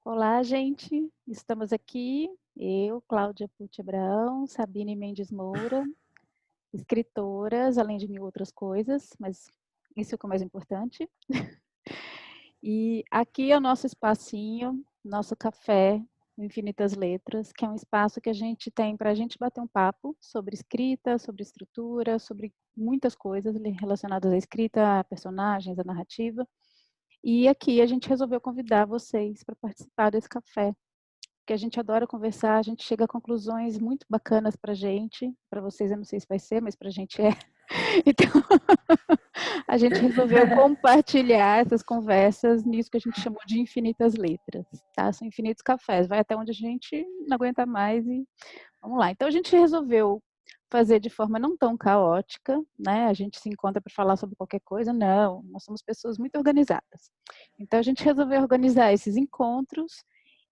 Olá, gente. Estamos aqui, eu, Cláudia Pucci Abraão, Sabine Mendes Moura, escritoras, além de mil outras coisas, mas isso é o que é mais importante. E aqui é o nosso espacinho, nosso café, o Infinitas Letras, que é um espaço que a gente tem para a gente bater um papo sobre escrita, sobre estrutura, sobre muitas coisas relacionadas à escrita, a personagens, a narrativa. E aqui a gente resolveu convidar vocês para participar desse café, que a gente adora conversar, a gente chega a conclusões muito bacanas para vocês eu não sei se vai ser, mas para a gente é. Então, a gente resolveu compartilhar essas conversas nisso que a gente chamou de infinitas letras, tá? São infinitos cafés, vai até onde a gente não aguenta mais e vamos lá. Então, a gente resolveu fazer de forma não tão caótica, né? A gente se encontra para falar sobre qualquer coisa, não, nós somos pessoas muito organizadas. Então, a gente resolveu organizar esses encontros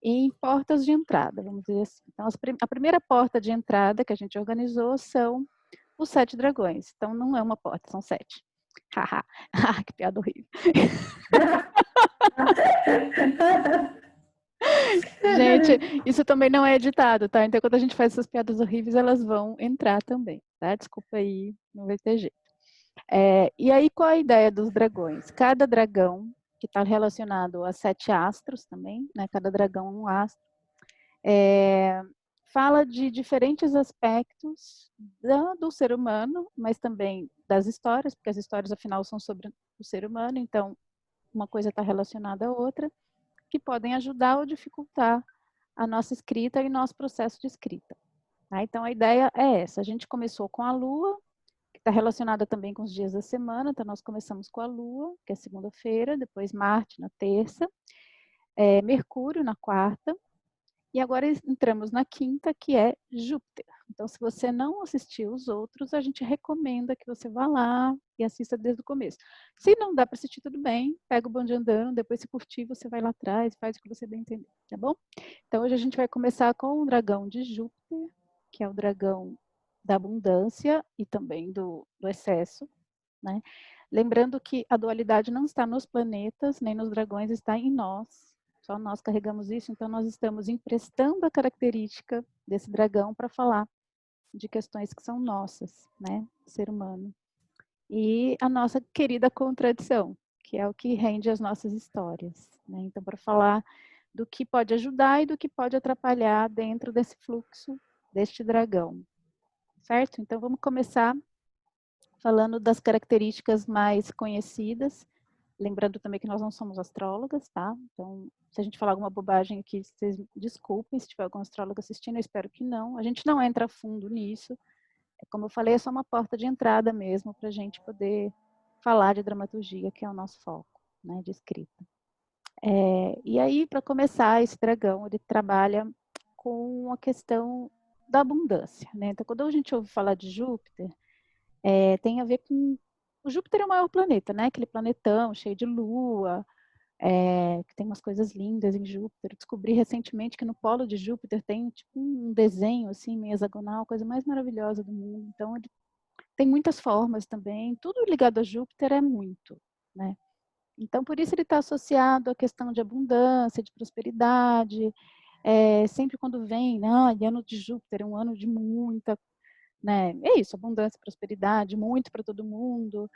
em portas de entrada, vamos dizer assim. Então, a primeira porta de entrada que a gente organizou são os 7 dragões. Então, não é uma porta, são 7. Haha, que piada horrível. Gente, isso também não é editado, tá? Então, quando a gente faz essas piadas horríveis, elas vão entrar também, tá? Desculpa aí, não vai ter jeito. E aí, qual a ideia dos dragões? Cada dragão, que está relacionado a 7 astros também, né? Cada dragão é um astro, fala de diferentes aspectos do ser humano, mas também das histórias, porque as histórias, afinal, são sobre o ser humano, então uma coisa está relacionada à outra, que podem ajudar ou dificultar a nossa escrita e nosso processo de escrita. Tá? Então, a ideia é essa. A gente começou com a Lua, que está relacionada também com os dias da semana, então nós começamos com a Lua, que é segunda-feira, depois Marte na terça, Mercúrio na quarta, e agora entramos na quinta, que é Júpiter. Então, se você não assistiu os outros, a gente recomenda que você vá lá e assista desde o começo. Se não dá para assistir, tudo bem, pega o bonde andando, depois se curtir, você vai lá atrás, faz o que você bem entender, tá bom? Então, hoje a gente vai começar com o dragão de Júpiter, que é o dragão da abundância e também do excesso, né? Lembrando que a dualidade não está nos planetas, nem nos dragões, está em nós. Só nós carregamos isso, então nós estamos emprestando a característica desse dragão para falar de questões que são nossas, né, ser humano. E a nossa querida contradição, que é o que rende as nossas histórias, né? Então, para falar do que pode ajudar e do que pode atrapalhar dentro desse fluxo deste dragão, certo? Então, vamos começar falando das características mais conhecidas. Lembrando também que nós não somos astrólogas, tá? Então, se a gente falar alguma bobagem aqui, vocês desculpem, se tiver algum astrólogo assistindo, eu espero que não. A gente não entra a fundo nisso. Como eu falei, é só uma porta de entrada mesmo, para a gente poder falar de dramaturgia, que é o nosso foco, né, de escrita. E aí, para começar, esse dragão, ele trabalha com a questão da abundância, né? Então, quando a gente ouve falar de Júpiter, tem a ver com... O Júpiter é o maior planeta, né? Aquele planetão cheio de lua, que tem umas coisas lindas em Júpiter. Eu descobri recentemente que no polo de Júpiter tem tipo um desenho assim, meio hexagonal, coisa mais maravilhosa do mundo. Então, ele tem muitas formas também. Tudo ligado a Júpiter é muito, né? Então, por isso ele está associado à questão de abundância, de prosperidade. Sempre quando vem, né, ano de Júpiter, é um ano de muita, né? É isso, abundância, prosperidade, muito para todo mundo.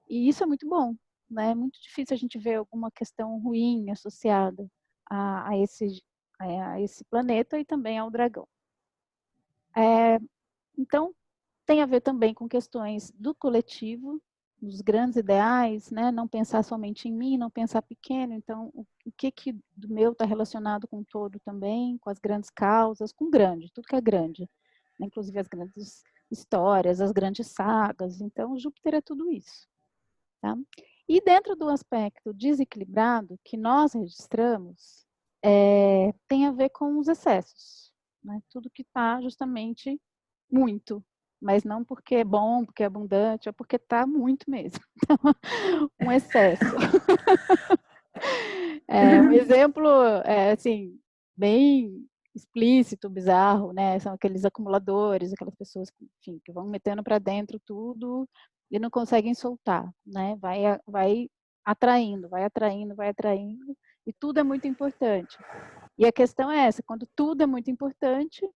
E isso é muito bom, né? É muito difícil a gente ver alguma questão ruim associada a esse planeta e também ao dragão. Então, tem a ver também com questões do coletivo, dos grandes ideais, né? Não pensar somente em mim, não pensar pequeno. Então, o que do meu está relacionado com o todo também, com as grandes causas, com o grande, tudo que é grande, né? Inclusive as grandes histórias, as grandes sagas. Então, Júpiter é tudo isso, tá? E dentro do aspecto desequilibrado que nós registramos, tem a ver com os excessos, né? Tudo que está justamente muito, mas não porque é bom, porque é abundante, é porque está muito mesmo. Um excesso. Um exemplo, assim, bem explícito, bizarro, né? São aqueles acumuladores, aquelas pessoas que, enfim, que vão metendo para dentro tudo e não conseguem soltar, né? Vai atraindo, vai atraindo, vai atraindo, e tudo é muito importante. E a questão é essa, quando tudo é muito importante,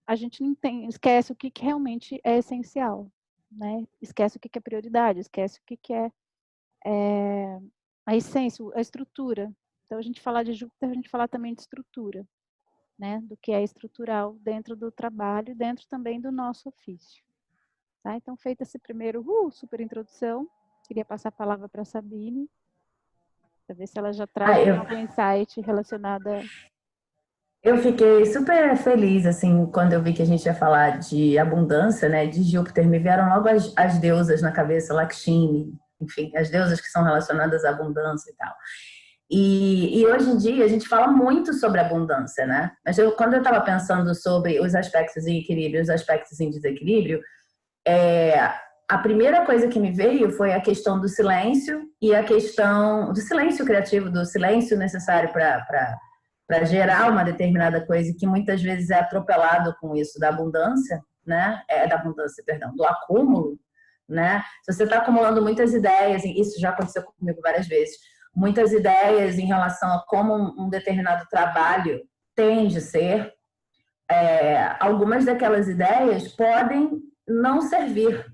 a gente não esquece o que realmente é essencial, né? Esquece o que é prioridade, esquece o que é a essência, a estrutura. Então, a gente falar de Júpiter, a gente falar também de estrutura, né? Do que é estrutural dentro do trabalho, dentro também do nosso ofício. Tá? Então, feita esse primeiro super introdução, queria passar a palavra para a Sabine, para ver se ela já traz algum insight relacionado a... Eu fiquei super feliz, assim, quando eu vi que a gente ia falar de abundância, né, de Júpiter. Me vieram logo as deusas na cabeça, Lakshmi, enfim, as deusas que são relacionadas à abundância e tal. E hoje em dia a gente fala muito sobre abundância, né? Mas quando eu estava pensando sobre os aspectos em equilíbrio e os aspectos em desequilíbrio, a primeira coisa que me veio foi a questão do silêncio e a questão do silêncio criativo, do silêncio necessário para gerar uma determinada coisa que muitas vezes é atropelado com isso da abundância, né? Da abundância, perdão, do acúmulo, né? Se você está acumulando muitas ideias, isso já aconteceu comigo várias vezes, muitas ideias em relação a como um determinado trabalho tem de ser, algumas daquelas ideias podem não servir,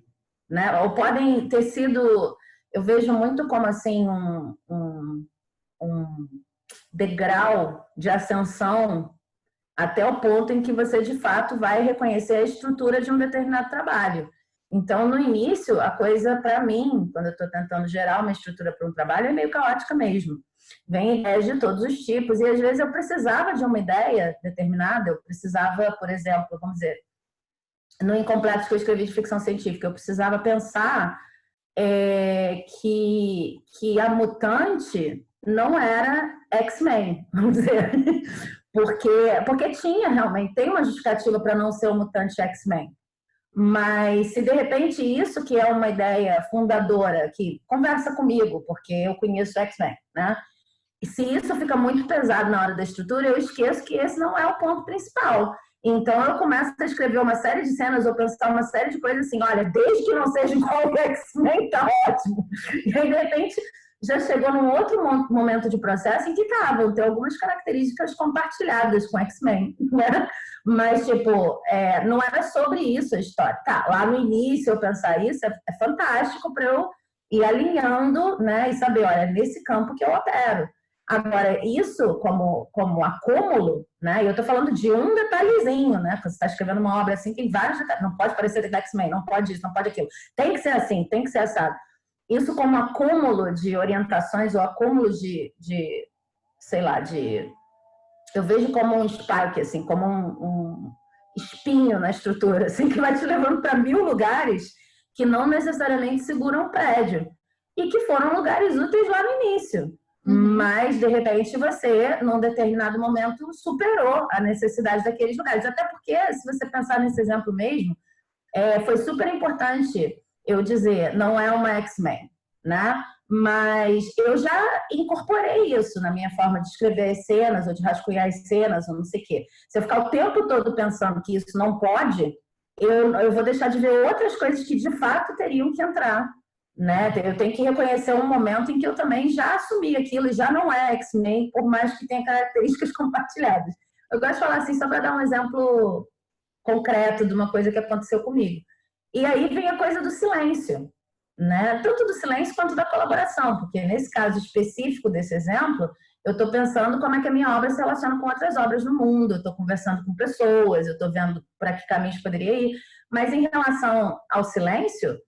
né? Ou podem ter sido, eu vejo muito como assim um degrau de ascensão até o ponto em que você de fato vai reconhecer a estrutura de um determinado trabalho. Então, no início, a coisa para mim, quando eu estou tentando gerar uma estrutura para um trabalho, é meio caótica mesmo. Vem ideias de todos os tipos, e às vezes eu precisava de uma ideia determinada, eu precisava, por exemplo, vamos dizer, no Incompletos que eu escrevi de ficção científica, eu precisava pensar que a mutante não era X-Men, vamos dizer. Porque tinha realmente, tem uma justificativa para não ser um mutante X-Men. Mas se de repente isso que é uma ideia fundadora, que conversa comigo, porque eu conheço X-Men, né? E se isso fica muito pesado na hora da estrutura, eu esqueço que esse não é o ponto principal. Então eu começo a escrever uma série de cenas ou pensar uma série de coisas assim, olha, desde que não seja igual o X-Men, tá ótimo. E aí, de repente, já chegou num outro momento de processo em que vão ter algumas características compartilhadas com X-Men, né? Mas, tipo, não era sobre isso a história. Tá, lá no início eu pensar isso é fantástico para eu ir alinhando, né? E saber, olha, nesse campo que eu opero. Agora, isso como acúmulo, né? E eu estou falando de um detalhezinho, né? Você está escrevendo uma obra assim, tem vários detalhes. Não pode parecer de X-Men, não pode isso, não pode aquilo. Tem que ser assim, tem que ser assado. Isso como acúmulo de orientações ou acúmulo sei lá, eu vejo como um spike, assim, como um espinho na estrutura, assim, que vai te levando para 1000 lugares que não necessariamente seguram o prédio e que foram lugares úteis lá no início. Mas, de repente, você, num determinado momento, superou a necessidade daqueles lugares. Até porque, se você pensar nesse exemplo mesmo, foi super importante eu dizer, não é uma X-Men, né? Mas eu já incorporei isso na minha forma de escrever as cenas, ou de rascunhar as cenas, ou não sei o quê. Se eu ficar o tempo todo pensando que isso não pode, eu vou deixar de ver outras coisas que, de fato, teriam que entrar, né? Eu tenho que reconhecer um momento em que eu também já assumi aquilo e já não é X-Men, por mais que tenha características compartilhadas. Eu gosto de falar assim, só para dar um exemplo concreto de uma coisa que aconteceu comigo. E aí vem a coisa do silêncio, né? Tanto do silêncio quanto da colaboração, porque nesse caso específico desse exemplo, eu estou pensando como é que a minha obra se relaciona com outras obras no mundo, eu estou conversando com pessoas, eu estou vendo para que caminhos poderia ir, mas em relação ao silêncio,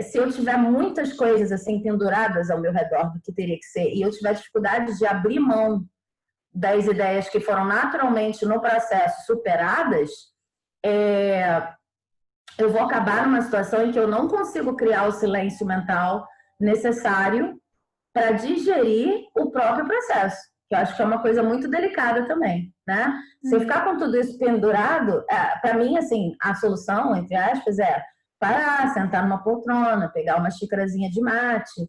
se eu tiver muitas coisas assim penduradas ao meu redor do que teria que ser, e eu tiver dificuldade de abrir mão das ideias que foram naturalmente no processo superadas, eu vou acabar numa situação em que eu não consigo criar o silêncio mental necessário para digerir o próprio processo, que eu acho que é uma coisa muito delicada também, né? Se eu ficar com tudo isso pendurado, para mim, assim, a solução, entre aspas, é parar, sentar numa poltrona, pegar uma xícarazinha de mate,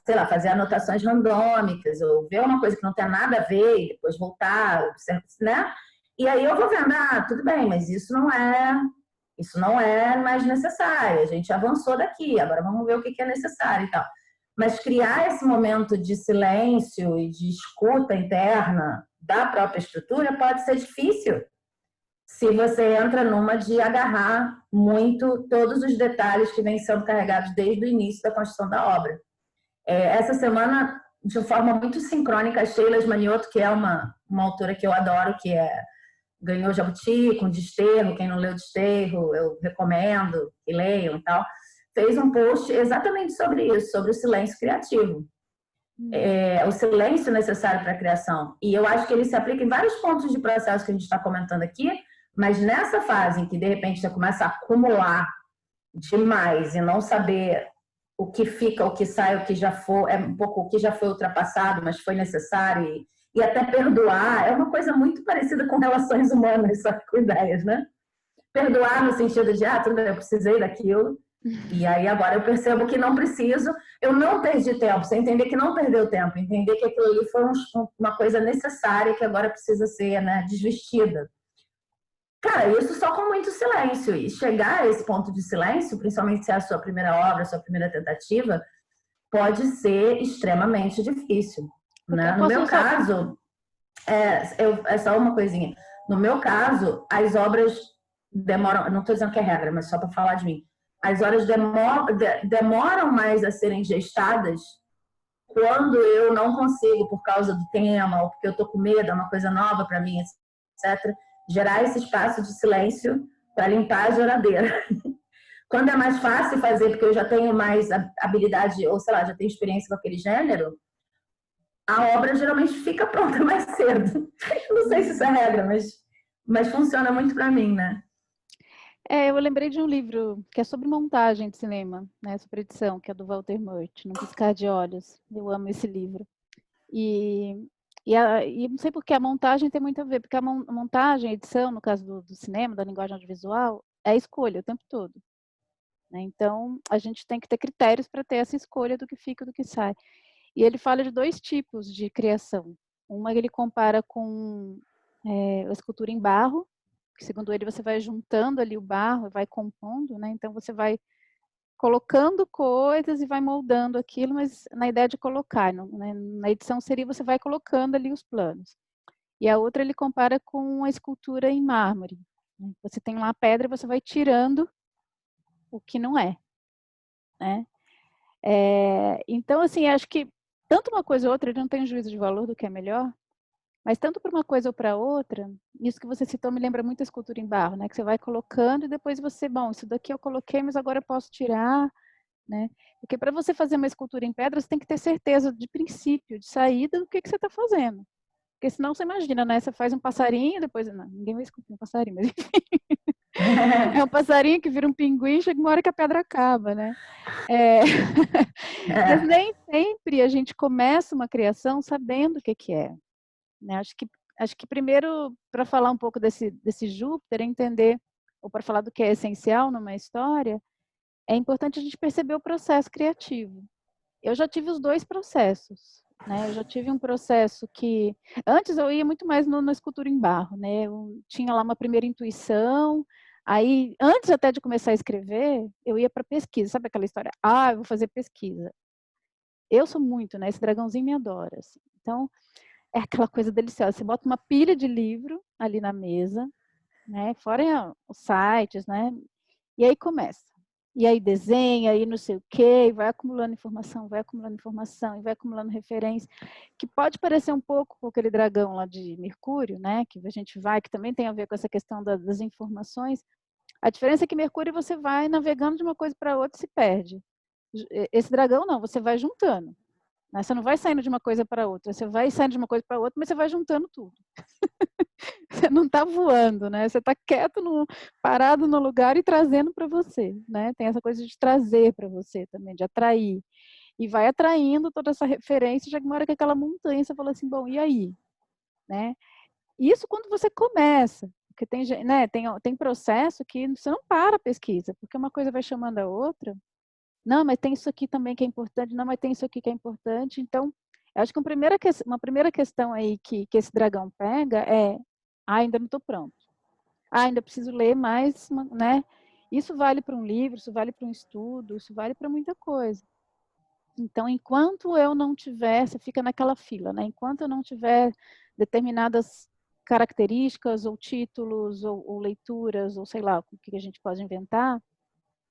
sei lá, fazer anotações randômicas, ou ver uma coisa que não tem nada a ver e depois voltar, né? E aí eu vou vendo, tudo bem, mas isso não é mais necessário, a gente avançou daqui, agora vamos ver o que é necessário e tal. Mas criar esse momento de silêncio e de escuta interna da própria estrutura pode ser difícil se você entra numa de agarrar muito todos os detalhes que vêm sendo carregados desde o início da construção da obra. Essa semana, de forma muito sincrônica, a Sheila Manioto, que é uma autora que eu adoro, que ganhou Jabuti com Desterro, quem não leu Desterro, eu recomendo que leiam e tal, fez um post exatamente sobre isso, sobre o silêncio criativo. O silêncio necessário para a criação. E eu acho que ele se aplica em vários pontos de processo que a gente está comentando aqui, mas nessa fase em que, de repente, você começa a acumular demais e não saber o que fica, o que sai, o que já foi, um pouco o que já foi ultrapassado, mas foi necessário, e até perdoar, é uma coisa muito parecida com relações humanas, só que com ideias, né? Perdoar no sentido de, tudo bem, eu precisei daquilo, e aí agora eu percebo que não preciso, eu não perdi tempo, você entender que não perdeu tempo, entender que aquilo ali foi uma coisa necessária que agora precisa ser, né, desvestida. Cara, isso só com muito silêncio. E chegar a esse ponto de silêncio, principalmente se é a sua primeira obra, a sua primeira tentativa, pode ser extremamente difícil. Né? No meu caso, é só uma coisinha. No meu caso, as obras demoram, não estou dizendo que é regra, mas só para falar de mim, as obras demoram mais a serem gestadas quando eu não consigo, por causa do tema, ou porque eu estou com medo, é uma coisa nova para mim, etc., gerar esse espaço de silêncio para limpar a geladeira. Quando é mais fácil fazer, porque eu já tenho mais habilidade, ou sei lá, já tenho experiência com aquele gênero, a obra geralmente fica pronta mais cedo. Não sei se isso é regra, mas funciona muito para mim, né? Eu lembrei de um livro que é sobre montagem de cinema, né, sobre edição, que é do Walter Murch, Num Piscar de Olhos. Eu amo esse livro. E não sei porque a montagem tem muito a ver, porque a montagem, a edição, no caso do cinema, da linguagem audiovisual, é a escolha o tempo todo. Né? Então, a gente tem que ter critérios para ter essa escolha do que fica e do que sai. E ele fala de 2 tipos de criação. Uma ele compara com a escultura em barro, que segundo ele você vai juntando ali o barro, vai compondo, né? Então você vai colocando coisas e vai moldando aquilo, mas na ideia de colocar, né? Na edição seria você vai colocando ali os planos. E a outra ele compara com a escultura em mármore. Né? Você tem lá a pedra e você vai tirando o que não é. Né? Então, assim, acho que tanto uma coisa ou outra, ele não tem juízo de valor do que é melhor, mas tanto para uma coisa ou para outra, isso que você citou me lembra muito a escultura em barro, né? Que você vai colocando e depois você, bom, isso daqui eu coloquei, mas agora eu posso tirar, né? Porque para você fazer uma escultura em pedra, você tem que ter certeza de princípio, de saída do que você está fazendo. Porque senão você imagina, né? Você faz um passarinho, depois, não, ninguém vai esculpir um passarinho, mas enfim. É um passarinho que vira um pinguim, chega uma hora que a pedra acaba, né? Mas nem sempre a gente começa uma criação sabendo o que é. Né? Acho que primeiro, para falar um pouco desse Júpiter, entender, ou para falar do que é essencial numa história, é importante a gente perceber o processo criativo. Eu já tive os 2 processos. Né? Eu já tive um processo que... Antes eu ia muito mais na escultura em barro. Né? Eu tinha lá uma primeira intuição, aí, antes até de começar a escrever, eu ia para pesquisa. Sabe aquela história? Eu vou fazer pesquisa. Eu sou muito, né? Esse dragãozinho me adora. Assim. Então, é aquela coisa deliciosa. Você bota uma pilha de livro ali na mesa, né? Fora os sites, né? E aí começa. E aí desenha, aí não sei o quê, e vai acumulando informação, e vai acumulando referência, que pode parecer um pouco com aquele dragão lá de Mercúrio, né? Que a gente vai, que também tem a ver com essa questão das informações. A diferença é que Mercúrio você vai navegando de uma coisa para outra e se perde. Esse dragão não, você vai juntando. Né? Você não vai saindo de uma coisa para outra, você vai saindo de uma coisa para outra, mas você vai juntando tudo. Você não está voando, né? Você está quieto, parado no lugar e trazendo para você, né? Tem essa coisa de trazer para você também, de atrair. E vai atraindo toda essa referência, já que uma hora que aquela montanha, você fala assim, bom, e aí? Né? Isso quando você começa, porque tem processo que você não para a pesquisa, porque uma coisa vai chamando a outra. Não, mas tem isso aqui também que é importante. Não, mas tem isso aqui que é importante. Então, eu acho que uma primeira questão aí que esse dragão pega é ainda não estou pronto. Ainda preciso ler mais, né? Isso vale para um livro, isso vale para um estudo, isso vale para muita coisa. Então, enquanto eu não tiver, você fica naquela fila, né? Enquanto eu não tiver determinadas características ou títulos ou leituras, ou sei lá, o que a gente pode inventar,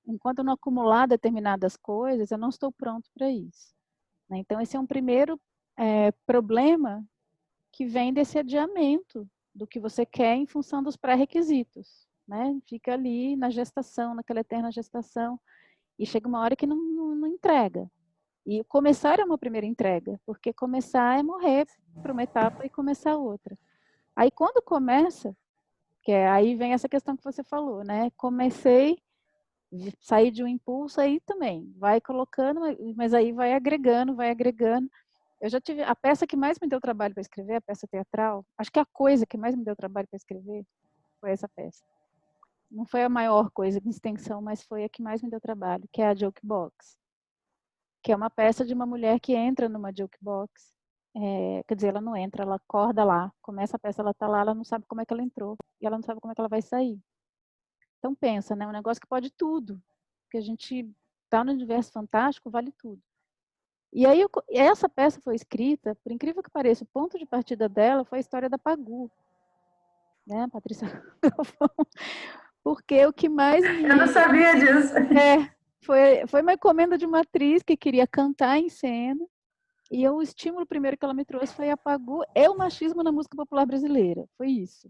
enquanto eu não acumular determinadas coisas, eu não estou pronto para isso. Né? Então, esse é um primeiro problema que vem desse adiamento do que você quer em função dos pré-requisitos. Né? Fica ali na gestação, naquela eterna gestação, e chega uma hora que não entrega. E começar é uma primeira entrega, porque começar é morrer para uma etapa e começar outra. Aí quando começa, aí vem essa questão que você falou, né? Comecei, sair de um impulso, aí também vai colocando, mas aí vai agregando, vai agregando. Eu já tive a peça que mais me deu trabalho para escrever, a peça teatral. Acho que a coisa que mais me deu trabalho para escrever foi essa peça. Não foi a maior coisa de extensão, mas foi a que mais me deu trabalho, que é a Jokebox, que é uma peça de uma mulher que entra numa jukebox. Quer dizer, ela não entra, ela acorda lá, começa a peça, ela tá lá, ela não sabe como é que ela entrou, e ela não sabe como é que ela vai sair. Então pensa, né, um negócio que pode tudo, que a gente tá no universo fantástico, vale tudo. E aí, essa peça foi escrita, por incrível que pareça, o ponto de partida dela foi a história da Pagu, né, Patrícia Galvão, porque o que mais Eu não me... sabia disso. Foi uma encomenda de uma atriz que queria cantar em cena. E o estímulo primeiro que ela me trouxe foi a Pagu e o machismo na música popular brasileira. Foi isso.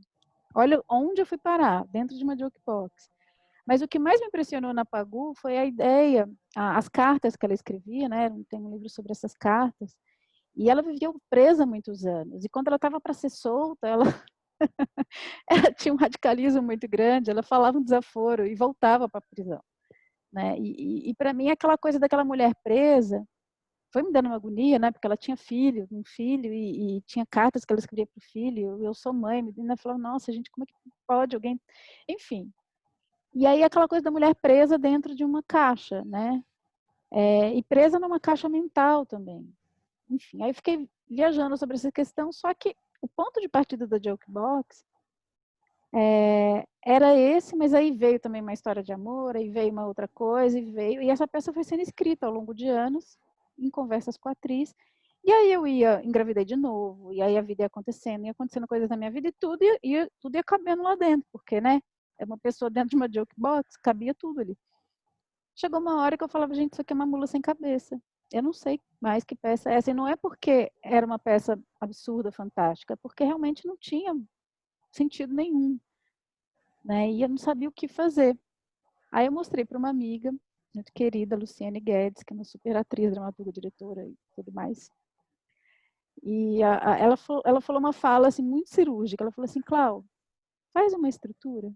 Olha onde eu fui parar, dentro de uma jukebox. Mas o que mais me impressionou na Pagu foi a ideia, as cartas que ela escrevia, né? Tem um livro sobre essas cartas. E ela viveu presa há muitos anos. E quando ela estava para ser solta, ela tinha um radicalismo muito grande, ela falava um desaforo e voltava para a prisão. Né? E para mim, aquela coisa daquela mulher presa, foi me dando uma agonia, né? Porque ela tinha um filho, e tinha cartas que ela escrevia para o filho. Eu sou mãe, a menina falou, nossa, gente, como é que pode alguém... Enfim. E aí aquela coisa da mulher presa dentro de uma caixa, né? E presa numa caixa mental também. Enfim, aí eu fiquei viajando sobre essa questão, só que o ponto de partida da Jokebox era esse, mas aí veio também uma história de amor, aí veio uma outra coisa, e essa peça foi sendo escrita ao longo de anos, em conversas com a atriz, e aí eu engravidei de novo, e aí a vida ia acontecendo coisas na minha vida, e tudo ia cabendo lá dentro, porque, né, é uma pessoa dentro de uma jokebox, cabia tudo ali. Chegou uma hora que eu falava, gente, isso aqui é uma mula sem cabeça. Eu não sei mais que peça é essa, e não é porque era uma peça absurda, fantástica, é porque realmente não tinha sentido nenhum. Né? E eu não sabia o que fazer. Aí eu mostrei para uma amiga, muito querida, Luciane Guedes, que é uma super atriz, dramaturga, diretora e tudo mais. E ela falou uma fala assim, muito cirúrgica. Ela falou assim, Clau, faz uma estrutura.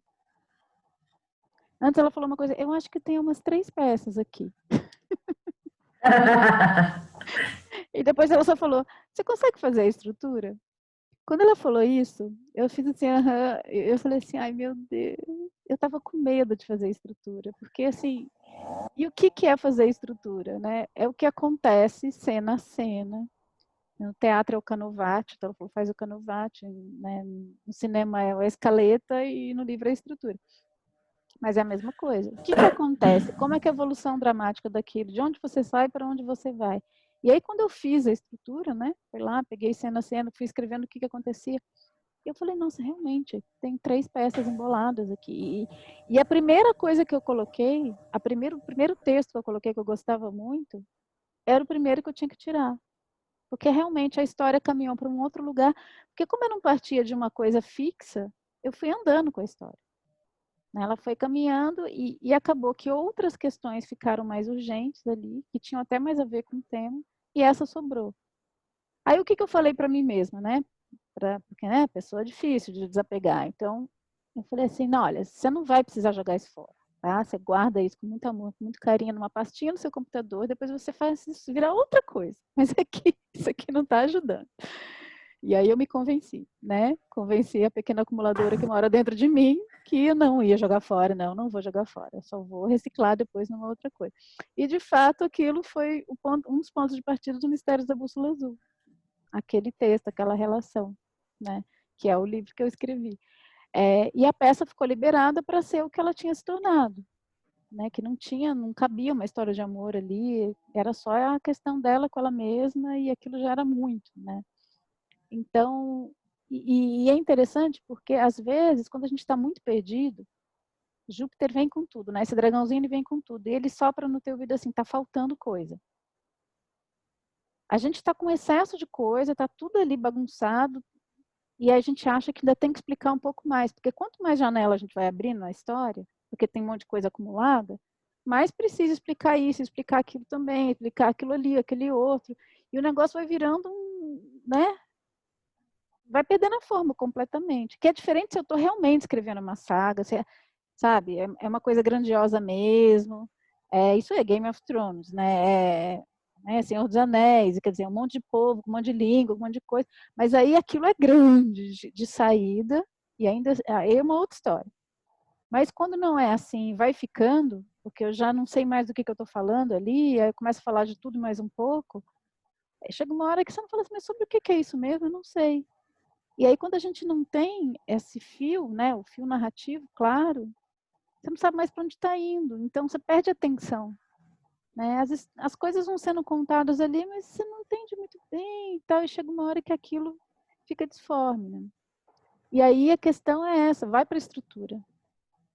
Antes ela falou uma coisa, eu acho que tem umas 3 peças aqui. E depois ela só falou, você consegue fazer a estrutura? Quando ela falou isso, eu fiz assim, eu falei assim, ai meu Deus, eu tava com medo de fazer a estrutura, porque assim, e o que é fazer estrutura, né? É o que acontece cena a cena. No teatro é o canovate, então faz o canovate, né? No cinema é a escaleta e no livro é a estrutura. Mas é a mesma coisa. O que acontece? Como é que é a evolução dramática daquilo? De onde você sai para onde você vai? E aí, quando eu fiz a estrutura, né? Fui lá, peguei cena a cena, fui escrevendo o que acontecia. Eu falei, nossa, realmente, tem 3 peças emboladas aqui. E a primeira coisa que eu coloquei, o primeiro texto que eu coloquei que eu gostava muito, era o primeiro que eu tinha que tirar. Porque realmente a história caminhou para um outro lugar. Porque como eu não partia de uma coisa fixa, eu fui andando com a história. Ela foi caminhando e acabou que outras questões ficaram mais urgentes ali, que tinham até mais a ver com o tema, e essa sobrou. Aí o que eu falei para mim mesma, né? Porque, né, pessoa é difícil de desapegar. Então, eu falei assim, não, olha, você não vai precisar jogar isso fora, tá? Você guarda isso com muito amor, com muito carinho numa pastinha no seu computador, depois você faz isso virar outra coisa. Mas aqui, isso aqui não está ajudando. E aí eu me convenci, né? Convenci a pequena acumuladora que mora dentro de mim que eu não ia jogar fora, não vou jogar fora, eu só vou reciclar depois numa outra coisa. E, de fato, aquilo foi um dos pontos de partida do Mistérios da Bússola Azul. Aquele texto, aquela relação, né? Que é o livro que eu escrevi. E a peça ficou liberada para ser o que ela tinha se tornado. né? Que não cabia uma história de amor ali, era só a questão dela com ela mesma e aquilo já era muito, né? Então, e é interessante porque às vezes, quando a gente está muito perdido, Júpiter vem com tudo, né? Esse dragãozinho ele vem com tudo e ele sopra no teu ouvido assim, tá faltando coisa. A gente está com excesso de coisa, tá tudo ali bagunçado e a gente acha que ainda tem que explicar um pouco mais, porque quanto mais janela a gente vai abrindo na história, porque tem um monte de coisa acumulada, mais precisa explicar isso, explicar aquilo também, explicar aquilo ali, aquele outro, e o negócio vai virando né? Vai perdendo a forma completamente, que é diferente se eu estou realmente escrevendo uma saga, se sabe, é uma coisa grandiosa mesmo, isso é Game of Thrones, né, Senhor dos Anéis, quer dizer, um monte de povo, um monte de língua, um monte de coisa, mas aí aquilo é grande de saída, e ainda aí é uma outra história. Mas quando não é assim, vai ficando, porque eu já não sei mais do que eu estou falando ali, aí eu começo a falar de tudo mais um pouco, aí chega uma hora que você não fala assim, mas sobre o que é isso mesmo? Eu não sei. E aí, quando a gente não tem esse fio, né, o fio narrativo, claro, você não sabe mais para onde está indo. Então, você perde a atenção. Né? As coisas vão sendo contadas ali, mas você não entende muito bem e tal. E chega uma hora que aquilo fica disforme. Né? E aí, a questão é essa, vai para a estrutura.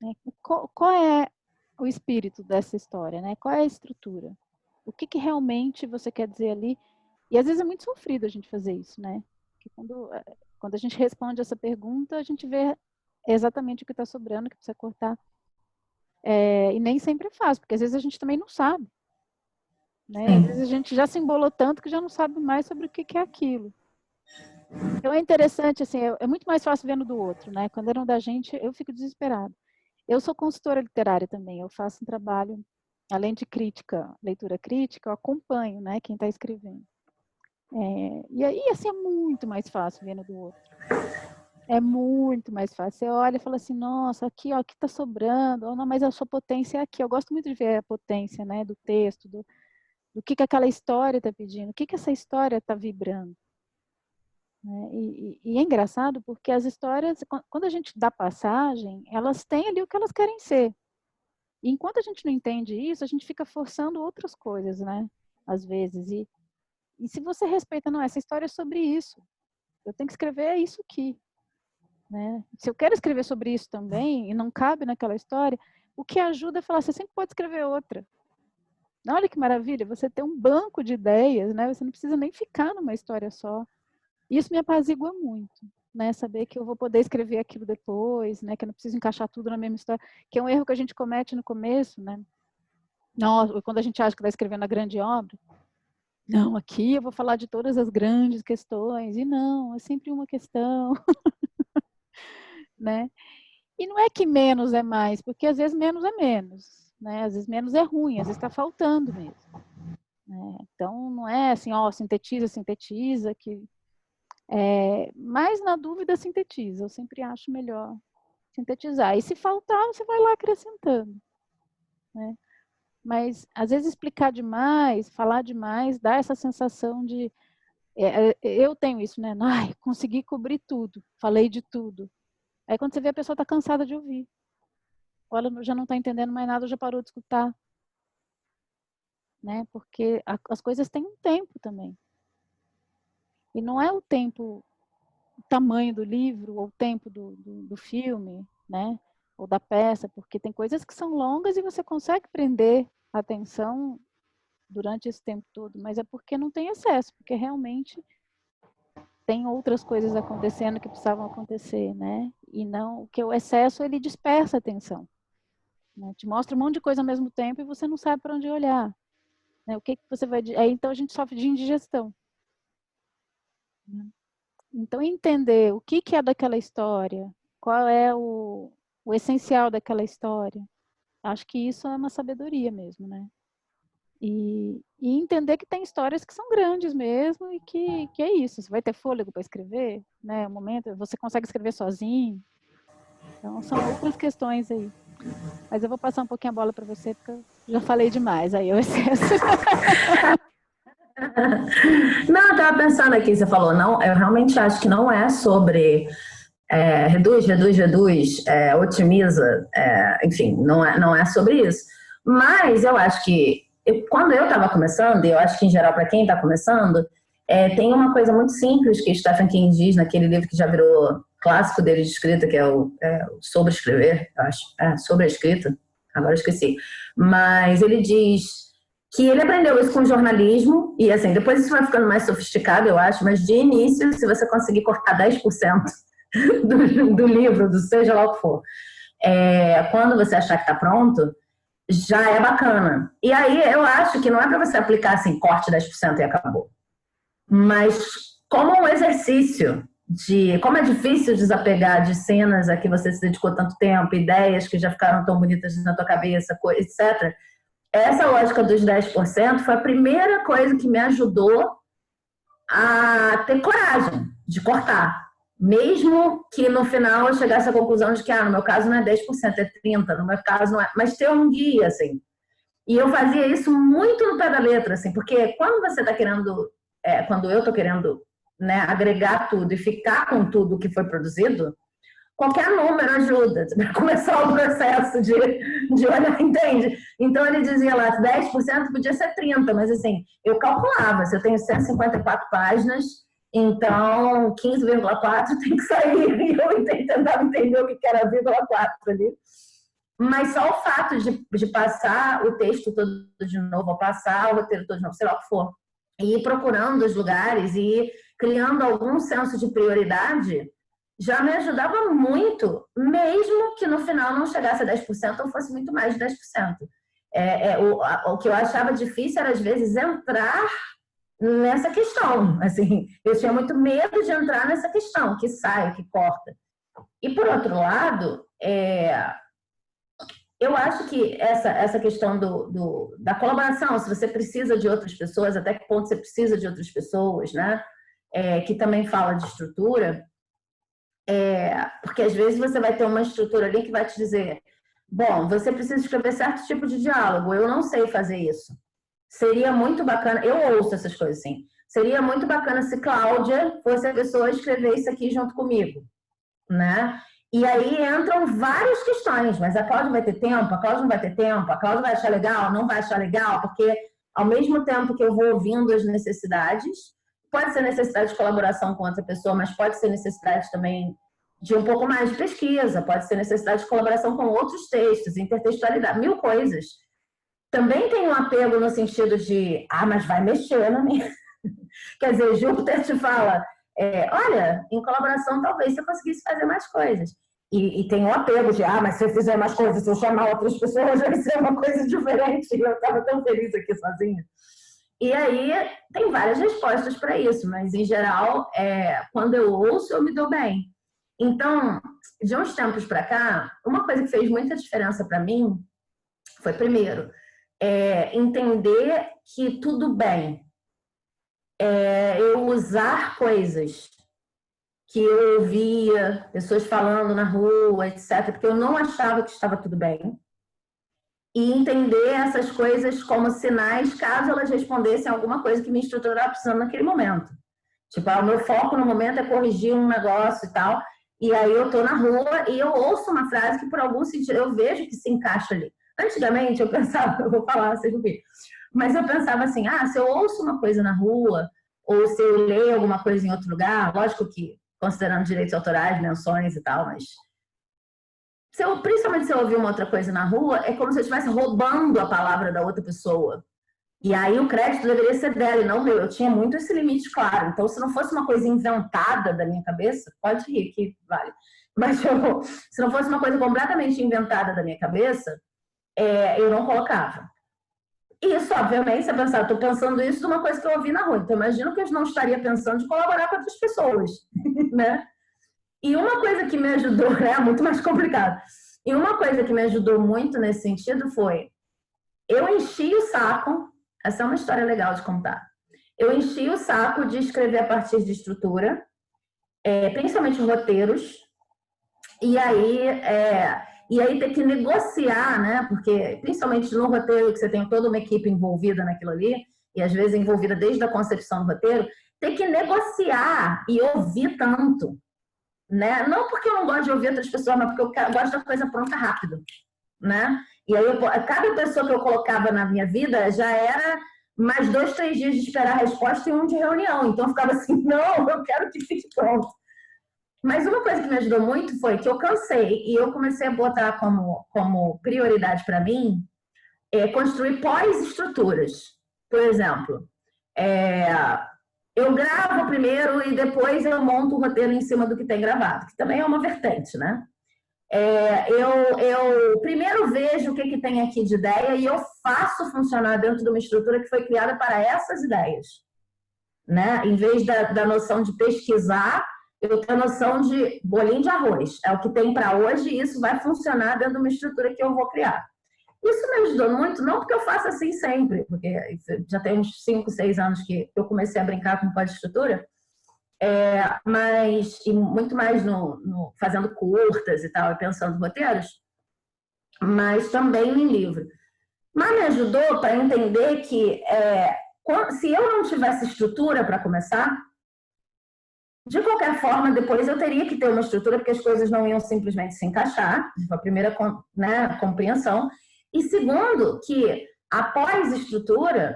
Né? Qual é o espírito dessa história? Né? Qual é a estrutura? O que realmente você quer dizer ali? E, às vezes, é muito sofrido a gente fazer isso, né? Porque quando a gente responde essa pergunta, a gente vê exatamente o que está sobrando, que precisa cortar. E nem sempre é fácil, porque às vezes a gente também não sabe. Né? Às vezes a gente já se embolou tanto que já não sabe mais sobre o que é aquilo. Então é interessante, assim, é muito mais fácil vendo do outro. Né? Quando eram da gente, eu fico desesperada. Eu sou consultora literária também, eu faço um trabalho, além de crítica, leitura crítica, eu acompanho, né, quem está escrevendo. E aí, assim, é muito mais fácil vendo do outro. É muito mais fácil. Você olha e fala assim, nossa, aqui, ó, aqui tá sobrando. Oh, não, mas a sua potência é aqui. Eu gosto muito de ver a potência, né, do texto, do que aquela história está pedindo, o que essa história está vibrando. Né? E é engraçado porque as histórias, quando a gente dá passagem, elas têm ali o que elas querem ser. E enquanto a gente não entende isso, a gente fica forçando outras coisas, né? Às vezes. E se você respeita, não, essa história é sobre isso. Eu tenho que escrever isso aqui. Né? Se eu quero escrever sobre isso também, e não cabe naquela história, o que ajuda é falar, você sempre pode escrever outra. Olha que maravilha, você tem um banco de ideias, né? Você não precisa nem ficar numa história só. Isso me apazigua muito, né? Saber que eu vou poder escrever aquilo depois, né? Que eu não preciso encaixar tudo na mesma história, que é um erro que a gente comete no começo, né? Nossa, quando a gente acha que está escrevendo a grande obra, não, aqui eu vou falar de todas as grandes questões, e não, é sempre uma questão, né? E não é que menos é mais, porque às vezes menos é menos, né? Às vezes menos é ruim, às vezes está faltando mesmo. Né? Então, não é assim, ó, sintetiza, que... mas na dúvida, sintetiza. Eu sempre acho melhor sintetizar. E se faltar, você vai lá acrescentando. Né? Mas, às vezes, explicar demais, falar demais, dá essa sensação de... eu tenho isso, né? Ai, consegui cobrir tudo, falei de tudo. Aí, quando você vê, a pessoa está cansada de ouvir. Ou ela já não está entendendo mais nada, já parou de escutar. Né? Porque as coisas têm um tempo também. E não é o tempo, o tamanho do livro, ou o tempo do filme, né? Ou da peça, porque tem coisas que são longas e você consegue prender a atenção durante esse tempo todo, mas é porque não tem excesso, porque realmente tem outras coisas acontecendo que precisavam acontecer, né? E não, que o excesso ele dispersa a atenção. Né? Te mostra um monte de coisa ao mesmo tempo e você não sabe para onde olhar. Né? O que você vai... Aí, então a gente sofre de indigestão. Então entender o que é daquela história, qual é o essencial daquela história, acho que isso é uma sabedoria mesmo, né? E entender que tem histórias que são grandes mesmo e que é isso. Você vai ter fôlego para escrever, né? O momento, você consegue escrever sozinho. Então são outras questões aí. Mas eu vou passar um pouquinho a bola para você, porque eu já falei demais aí o excesso. Não, eu estava pensando aqui, você falou, não, eu realmente acho que não é sobre reduz, otimiza, enfim, não é sobre isso. Mas eu acho que, quando eu estava começando, e eu acho que em geral para quem está começando, tem uma coisa muito simples que Stephen King diz naquele livro que já virou clássico dele de escrita, que é o Sobre Escrever, eu acho. Sobre a Escrita, agora eu esqueci. Mas ele diz que ele aprendeu isso com jornalismo, e assim, depois isso vai ficando mais sofisticado, eu acho, mas de início, se você conseguir cortar 10% do livro, do seja lá o que for, quando você achar que está pronto, já é bacana. E aí eu acho que não é para você aplicar assim, corte 10% e acabou. Mas como um exercício como é difícil desapegar de cenas a que você se dedicou tanto tempo, ideias que já ficaram tão bonitas na tua cabeça, etc. Essa lógica dos 10% foi a primeira coisa que me ajudou a ter coragem de cortar. Mesmo que no final eu chegasse à conclusão de que, no meu caso não é 10%, é 30%, no meu caso não é. Mas ter um guia, assim. E eu fazia isso muito no pé da letra, assim, porque quando você está querendo, quando eu estou querendo, né, agregar tudo e ficar com tudo que foi produzido, qualquer número ajuda para começar o processo de olhar, entende? Então ele dizia lá, 10% podia ser 30%, mas assim, eu calculava, se eu tenho 154 páginas, então 15,4 tem que sair, e eu tentava entender o que era 0,4 ali. Mas só o fato de passar o texto todo de novo, ou passar o roteiro todo de novo, sei lá o que for, e ir procurando os lugares e criando algum senso de prioridade, já me ajudava muito, mesmo que no final não chegasse a 10% ou fosse muito mais de 10%. O que eu achava difícil era, às vezes, entrar nessa questão. Assim, eu tinha muito medo de entrar nessa questão, que sai, que corta. E, por outro lado, eu acho que essa questão da colaboração, se você precisa de outras pessoas, até que ponto você precisa de outras pessoas, né? Que também fala de estrutura, porque às vezes você vai ter uma estrutura ali que vai te dizer, bom, você precisa escrever certo tipo de diálogo, eu não sei fazer isso. Seria muito bacana, eu ouço essas coisas assim, seria muito bacana se Cláudia fosse a pessoa a escrever isso aqui junto comigo, né? E aí entram várias questões, mas a Cláudia vai ter tempo, a Cláudia não vai ter tempo, a Cláudia vai achar legal, não vai achar legal, porque ao mesmo tempo que eu vou ouvindo as necessidades, pode ser necessidade de colaboração com outra pessoa, mas pode ser necessidade também de um pouco mais de pesquisa, pode ser necessidade de colaboração com outros textos, intertextualidade, mil coisas. Também tem um apego no sentido de, mas vai mexer na minha... Quer dizer, Júpiter te fala, olha, em colaboração talvez você conseguisse fazer mais coisas. E tem um apego de, mas se eu fizer mais coisas, se eu chamar outras pessoas, vai ser uma coisa diferente. E eu estava tão feliz aqui sozinha. E aí tem várias respostas para isso, mas em geral, quando eu ouço, eu me dou bem. Então, de uns tempos para cá, uma coisa que fez muita diferença para mim foi, primeiro, entender que tudo bem eu usar coisas que eu ouvia, pessoas falando na rua, etc., porque eu não achava que estava tudo bem. E entender essas coisas como sinais, caso elas respondessem alguma coisa que minha instrutora estava precisando naquele momento. Tipo, o meu foco no momento é corrigir um negócio e tal, e aí eu tô na rua e eu ouço uma frase que por algum sentido eu vejo que se encaixa ali. Antigamente eu pensava, eu vou falar, vocês não viram, mas eu pensava assim, se eu ouço uma coisa na rua, ou se eu leio alguma coisa em outro lugar, lógico que considerando direitos autorais, menções e tal, mas principalmente se eu ouvir uma outra coisa na rua, é como se eu estivesse roubando a palavra da outra pessoa. E aí o crédito deveria ser dela e não meu. Eu tinha muito esse limite claro. Então, se não fosse uma coisa inventada da minha cabeça, pode rir, que vale. Mas se não fosse uma coisa completamente inventada da minha cabeça, eu não colocava. Isso, obviamente, você pensar, estou pensando isso de uma coisa que eu ouvi na rua. Então, imagino que eu não estaria pensando de colaborar com outras pessoas, né? E uma coisa que me ajudou, né, muito mais complicado. E uma coisa que me ajudou muito nesse sentido foi, eu enchi o saco, essa é uma história legal de contar, eu enchi o saco de escrever a partir de estrutura, principalmente roteiros, e aí ter que negociar, né, porque principalmente no roteiro que você tem toda uma equipe envolvida naquilo ali, e às vezes envolvida desde a concepção do roteiro, ter que negociar e ouvir tanto. Né? Não porque eu não gosto de ouvir outras pessoas, mas porque eu gosto da coisa pronta rápido, né? E aí, cada pessoa que eu colocava na minha vida já era mais 2, 3 dias de esperar a resposta e um de reunião. Então, eu ficava assim, não, eu quero que fique pronto. Mas uma coisa que me ajudou muito foi que eu cansei e eu comecei a botar como prioridade para mim construir pós-estruturas. Por exemplo, eu gravo primeiro e depois eu monto o roteiro em cima do que tem gravado, que também é uma vertente, né? Eu primeiro vejo o que tem aqui de ideia e eu faço funcionar dentro de uma estrutura que foi criada para essas ideias, né? Em vez da noção de pesquisar, eu tenho a noção de bolinho de arroz. É o que tem para hoje e isso vai funcionar dentro de uma estrutura que eu vou criar. Isso me ajudou muito, não porque eu faço assim sempre, porque já tem uns 5, 6 anos que eu comecei a brincar com pós-estrutura, mas e muito mais fazendo curtas e tal, e pensando em roteiros, mas também em livro. Mas me ajudou para entender que se eu não tivesse estrutura para começar, de qualquer forma, depois eu teria que ter uma estrutura, porque as coisas não iam simplesmente se encaixar, a primeira, né, compreensão. E segundo, que a pós-estrutura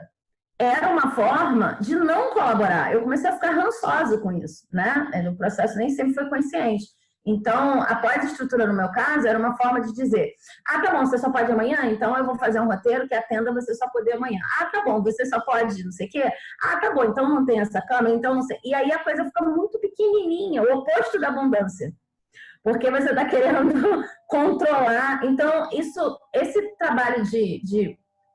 era uma forma de não colaborar. Eu comecei a ficar rançosa com isso, né? O processo nem sempre foi consciente. Então, a pós-estrutura, no meu caso, era uma forma de dizer: ah, tá bom, você só pode amanhã? Então eu vou fazer um roteiro que atenda você só poder amanhã. Ah, tá bom, você só pode não sei o quê? Ah, tá bom, então não tem essa câmera, então não sei. E aí a coisa fica muito pequenininha, o oposto da abundância. Porque você está querendo controlar. Então, esse trabalho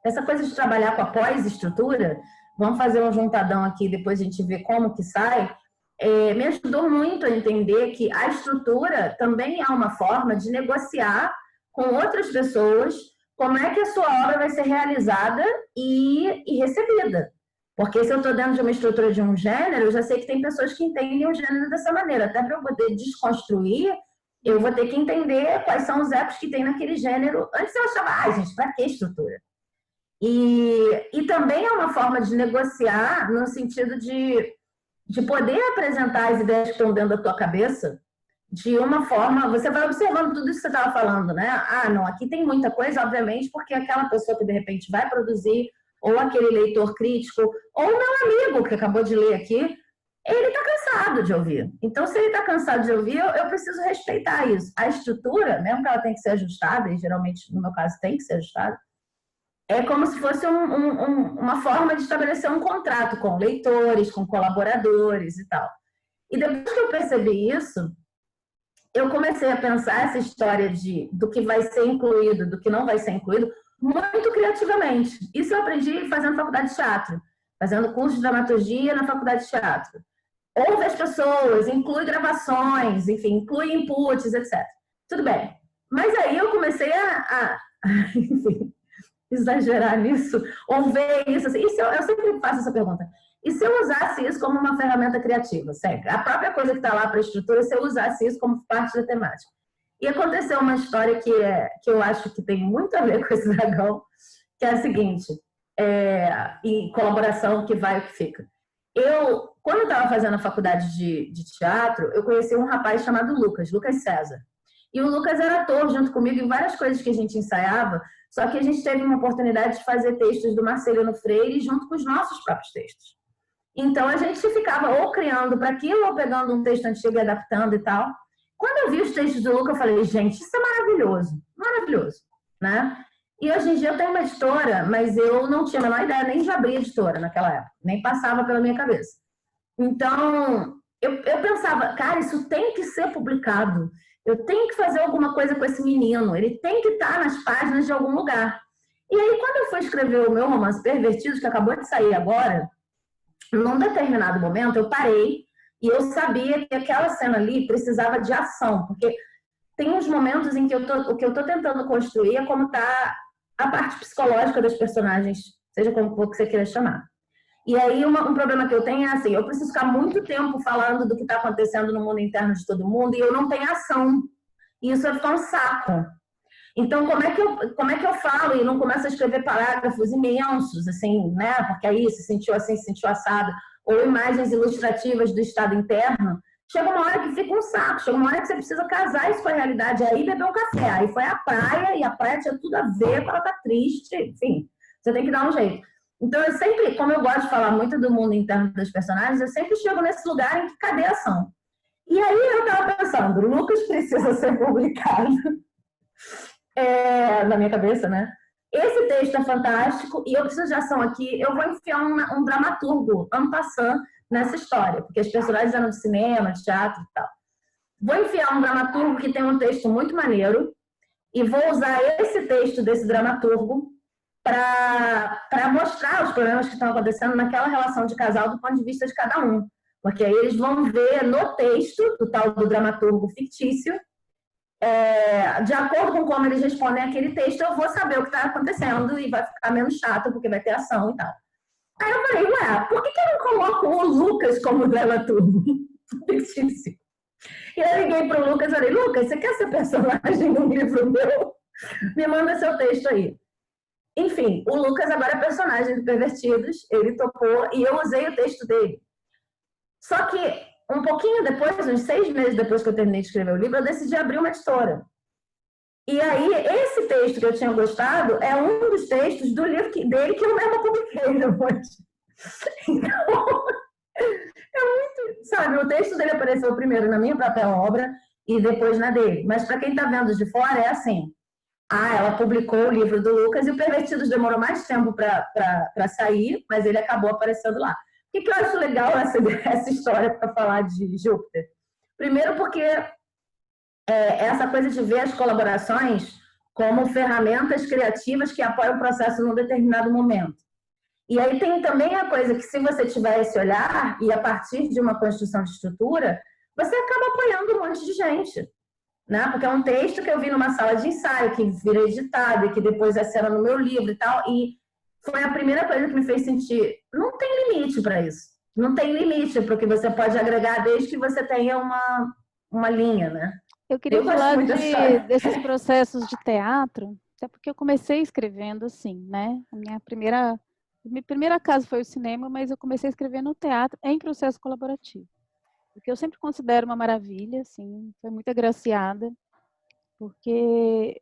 essa coisa de trabalhar com a pós-estrutura, vamos fazer um juntadão aqui, depois a gente vê como que sai, me ajudou muito a entender que a estrutura também é uma forma de negociar com outras pessoas como é que a sua obra vai ser realizada e recebida. Porque se eu estou dentro de uma estrutura de um gênero, eu já sei que tem pessoas que entendem o gênero dessa maneira. Até para eu poder desconstruir, eu vou ter que entender quais são os ecos que tem naquele gênero. Antes eu achava, gente, para que estrutura? E também é uma forma de negociar no sentido de poder apresentar as ideias que estão dentro da tua cabeça de uma forma... Você vai observando tudo isso que você estava falando, né? Ah, não, aqui tem muita coisa, obviamente, porque aquela pessoa que de repente vai produzir, ou aquele leitor crítico, ou o meu amigo que acabou de ler aqui, ele está cansado de ouvir. Então, se ele está cansado de ouvir, eu preciso respeitar isso. A estrutura, mesmo que ela tem que ser ajustada, e geralmente, no meu caso, tem que ser ajustada, é como se fosse uma forma de estabelecer um contrato com leitores, com colaboradores e tal. E depois que eu percebi isso, eu comecei a pensar essa história do que vai ser incluído, do que não vai ser incluído, muito criativamente. Isso eu aprendi fazendo faculdade de teatro, fazendo curso de dramaturgia na faculdade de teatro. Ouve as pessoas, inclui gravações, enfim, inclui inputs, etc. Tudo bem. Mas aí eu comecei enfim, exagerar nisso, ou ver isso. Assim, eu sempre faço essa pergunta. E se eu usasse isso como uma ferramenta criativa? Sempre. A própria coisa que está lá para a estrutura, se eu usasse isso como parte da temática. E aconteceu uma história que eu acho que tem muito a ver com esse dragão, que é a seguinte, e colaboração que vai e que fica. Quando eu estava fazendo a faculdade de teatro, eu conheci um rapaz chamado Lucas César. E o Lucas era ator junto comigo em várias coisas que a gente ensaiava, só que a gente teve uma oportunidade de fazer textos do Marcelino Freire junto com os nossos próprios textos. Então a gente ficava ou criando para aquilo, ou pegando um texto antigo e adaptando e tal. Quando eu vi os textos do Lucas, eu falei, gente, isso é maravilhoso, maravilhoso, né? E hoje em dia eu tenho uma editora, mas eu não tinha a menor ideia nem de abrir editora naquela época, nem passava pela minha cabeça. Então, eu pensava, cara, isso tem que ser publicado. Eu tenho que fazer alguma coisa com esse menino. Ele tem que estar nas páginas de algum lugar. E aí, quando eu fui escrever o meu romance Pervertidos, que acabou de sair agora, num determinado momento, eu parei e eu sabia que aquela cena ali precisava de ação. Porque tem uns momentos em que o que eu estou tentando construir é como está a parte psicológica dos personagens, seja como for que você queira chamar. E aí, um problema que eu tenho é assim, eu preciso ficar muito tempo falando do que está acontecendo no mundo interno de todo mundo e eu não tenho ação. E isso vai ficar um saco. Então, como é que eu falo e não começo a escrever parágrafos imensos, assim, né? Porque aí se sentiu assim, se sentiu assado. Ou imagens ilustrativas do estado interno, chega uma hora que fica um saco, chega uma hora que você precisa casar isso com a realidade, aí beber um café, aí foi à praia, e a praia tinha tudo a ver com ela tá triste, enfim, você tem que dar um jeito. Então, eu sempre, como eu gosto de falar muito do mundo interno dos personagens, eu sempre chego nesse lugar em que cadê a ação? E aí eu tava pensando, Lucas precisa ser publicado, na minha cabeça, né? Esse texto é fantástico e eu preciso de ação aqui. Eu vou enfiar um dramaturgo en passant nessa história, porque os personagens eram de cinema, de teatro e tal. Vou enfiar um dramaturgo que tem um texto muito maneiro e vou usar esse texto desse dramaturgo para mostrar os problemas que estão acontecendo naquela relação de casal do ponto de vista de cada um. Porque aí eles vão ver no texto do tal do dramaturgo fictício, de acordo com como eles respondem aquele texto, eu vou saber o que está acontecendo e vai ficar menos chato, porque vai ter ação e tal. Aí eu falei, ué, por que eu não coloco o Lucas como dramaturgo fictício? E eu liguei para o Lucas e falei, Lucas, você quer ser personagem num livro meu? Me manda seu texto aí. Enfim, o Lucas agora é personagem do Pervertidos, ele topou e eu usei o texto dele. Só que um pouquinho depois, uns 6 meses depois que eu terminei de escrever o livro, eu decidi abrir uma editora. E aí, esse texto que eu tinha gostado é um dos textos do livro dele que eu mesmo publiquei depois. Então, é muito, sabe, o texto dele apareceu primeiro na minha própria obra e depois na dele. Mas para quem está vendo de fora, é assim. Ela publicou o livro do Lucas e o Pervertidos demorou mais tempo para sair, mas ele acabou aparecendo lá. O que eu acho legal essa história para falar de Júpiter? Primeiro porque essa coisa de ver as colaborações como ferramentas criativas que apoiam o processo num determinado momento. E aí tem também a coisa que se você tiver esse olhar e a partir de uma construção de estrutura, você acaba apoiando um monte de gente. Né? Porque é um texto que eu vi numa sala de ensaio, que vira editado e que depois é cena no meu livro e tal, e foi a primeira coisa que me fez sentir, não tem limite para isso. Não tem limite para o que você pode agregar desde que você tenha uma linha, né? Eu queria falar desses processos de teatro, até porque eu comecei escrevendo assim, né? A minha primeira casa foi o cinema, mas eu comecei escrevendo no teatro em processo colaborativo. O que eu sempre considero uma maravilha, assim, foi muito agraciada, porque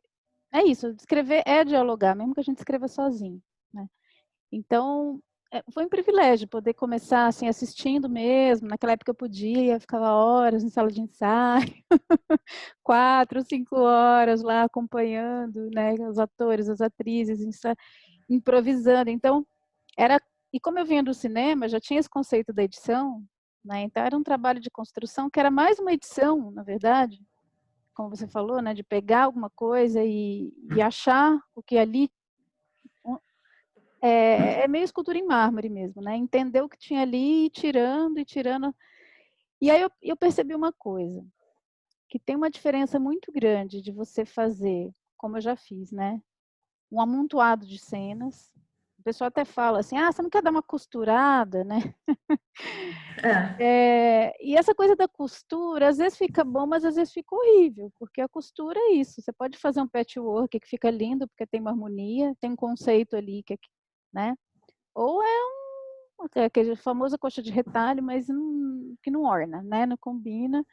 é isso, escrever é dialogar, mesmo que a gente escreva sozinho, né? Então, foi um privilégio poder começar assim, assistindo mesmo. Naquela época eu podia, ficava horas em sala de ensaio, 4, 5 horas lá acompanhando, né, os atores, as atrizes, improvisando. Então, e como eu vinha do cinema, já tinha esse conceito da edição, né? Então era um trabalho de construção que era mais uma edição, na verdade, como você falou, né, de pegar alguma coisa e achar o que ali é meio escultura em mármore mesmo, né? Entender o que tinha ali, e tirando. E aí eu percebi uma coisa, que tem uma diferença muito grande de você fazer, como eu já fiz, né? Um amontoado de cenas. O pessoal até fala assim, você não quer dar uma costurada, né? E essa coisa da costura, às vezes fica bom, mas às vezes fica horrível, porque a costura é isso. Você pode fazer um patchwork que fica lindo, porque tem uma harmonia, tem um conceito ali, né? Ou aquele famoso coxa de retalho, mas que não orna, né? Não combina.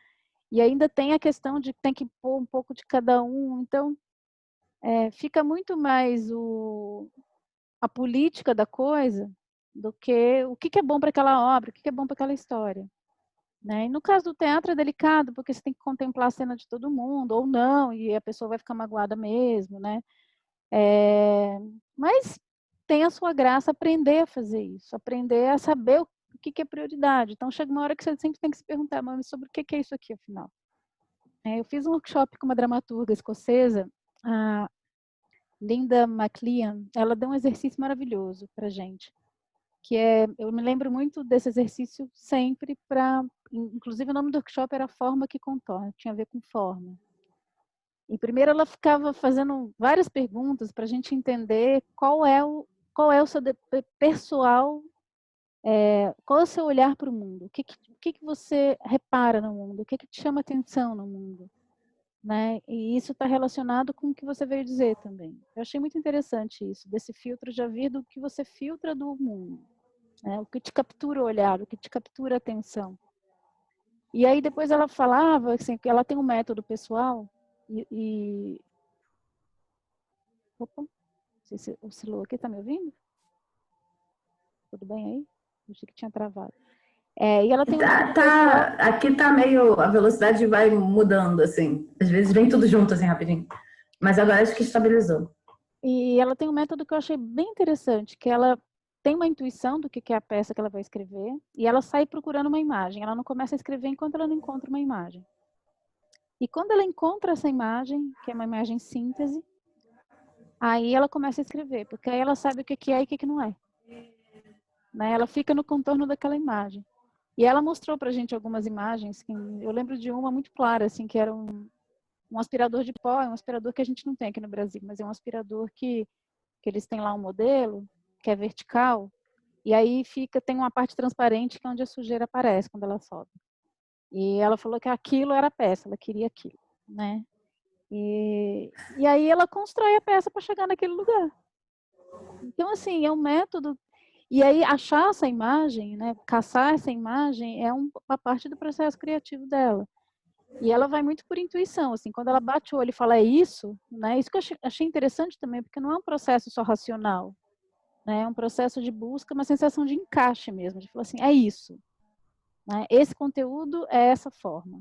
E ainda tem a questão de que tem que pôr um pouco de cada um. Então, fica muito mais a política da coisa do que o que é bom para aquela obra, o que é bom para aquela história. Né? E no caso do teatro é delicado, porque você tem que contemplar a cena de todo mundo, ou não, e a pessoa vai ficar magoada mesmo, né? Mas tem a sua graça aprender a fazer isso, aprender a saber o que é prioridade. Então, chega uma hora que você sempre tem que se perguntar, mas sobre o que é isso aqui, afinal? Eu fiz um workshop com uma dramaturga escocesa, a Linda McLean, ela deu um exercício maravilhoso para a gente, que eu me lembro muito desse exercício sempre inclusive o nome do workshop era Forma que Contorna, tinha a ver com forma. E primeiro ela ficava fazendo várias perguntas para a gente entender qual é o seu pessoal, qual é o seu olhar para o mundo, o que você repara no mundo, o que te chama atenção no mundo, né? E isso está relacionado com o que você veio dizer também. Eu achei muito interessante isso, desse filtro já vir do que você filtra do mundo, né? O que te captura o olhar, o que te captura a atenção. E aí depois ela falava assim, que ela tem um método pessoal Opa, não sei se oscilou aqui, tá me ouvindo? Tudo bem aí? Achei que tinha travado. E ela tem um método pessoal. Aqui tá meio, a velocidade vai mudando, assim. Às vezes vem tudo junto, assim, rapidinho. Mas agora acho que estabilizou. E ela tem um método que eu achei bem interessante, que ela tem uma intuição do que é a peça que ela vai escrever, e ela sai procurando uma imagem. Ela não começa a escrever enquanto ela não encontra uma imagem. E quando ela encontra essa imagem, que é uma imagem síntese, aí ela começa a escrever, porque aí ela sabe o que é e o que não é. Né? Ela fica no contorno daquela imagem. E ela mostrou pra gente algumas imagens, que eu lembro de uma muito clara, assim, que era um aspirador de pó, é um aspirador que a gente não tem aqui no Brasil, mas é um aspirador que eles têm lá um modelo, que é vertical, e aí tem uma parte transparente que é onde a sujeira aparece quando ela sobe. E ela falou que aquilo era a peça, ela queria aquilo, né? E aí ela constrói a peça para chegar naquele lugar. Então, assim, é um método. E aí achar essa imagem, né, caçar essa imagem é uma parte do processo criativo dela. E ela vai muito por intuição, assim, quando ela bate o olho e fala é isso, né? Isso que eu achei interessante também, porque não é um processo só racional, né? É um processo de busca, uma sensação de encaixe mesmo, de falar assim, é isso, né? Esse conteúdo é essa forma.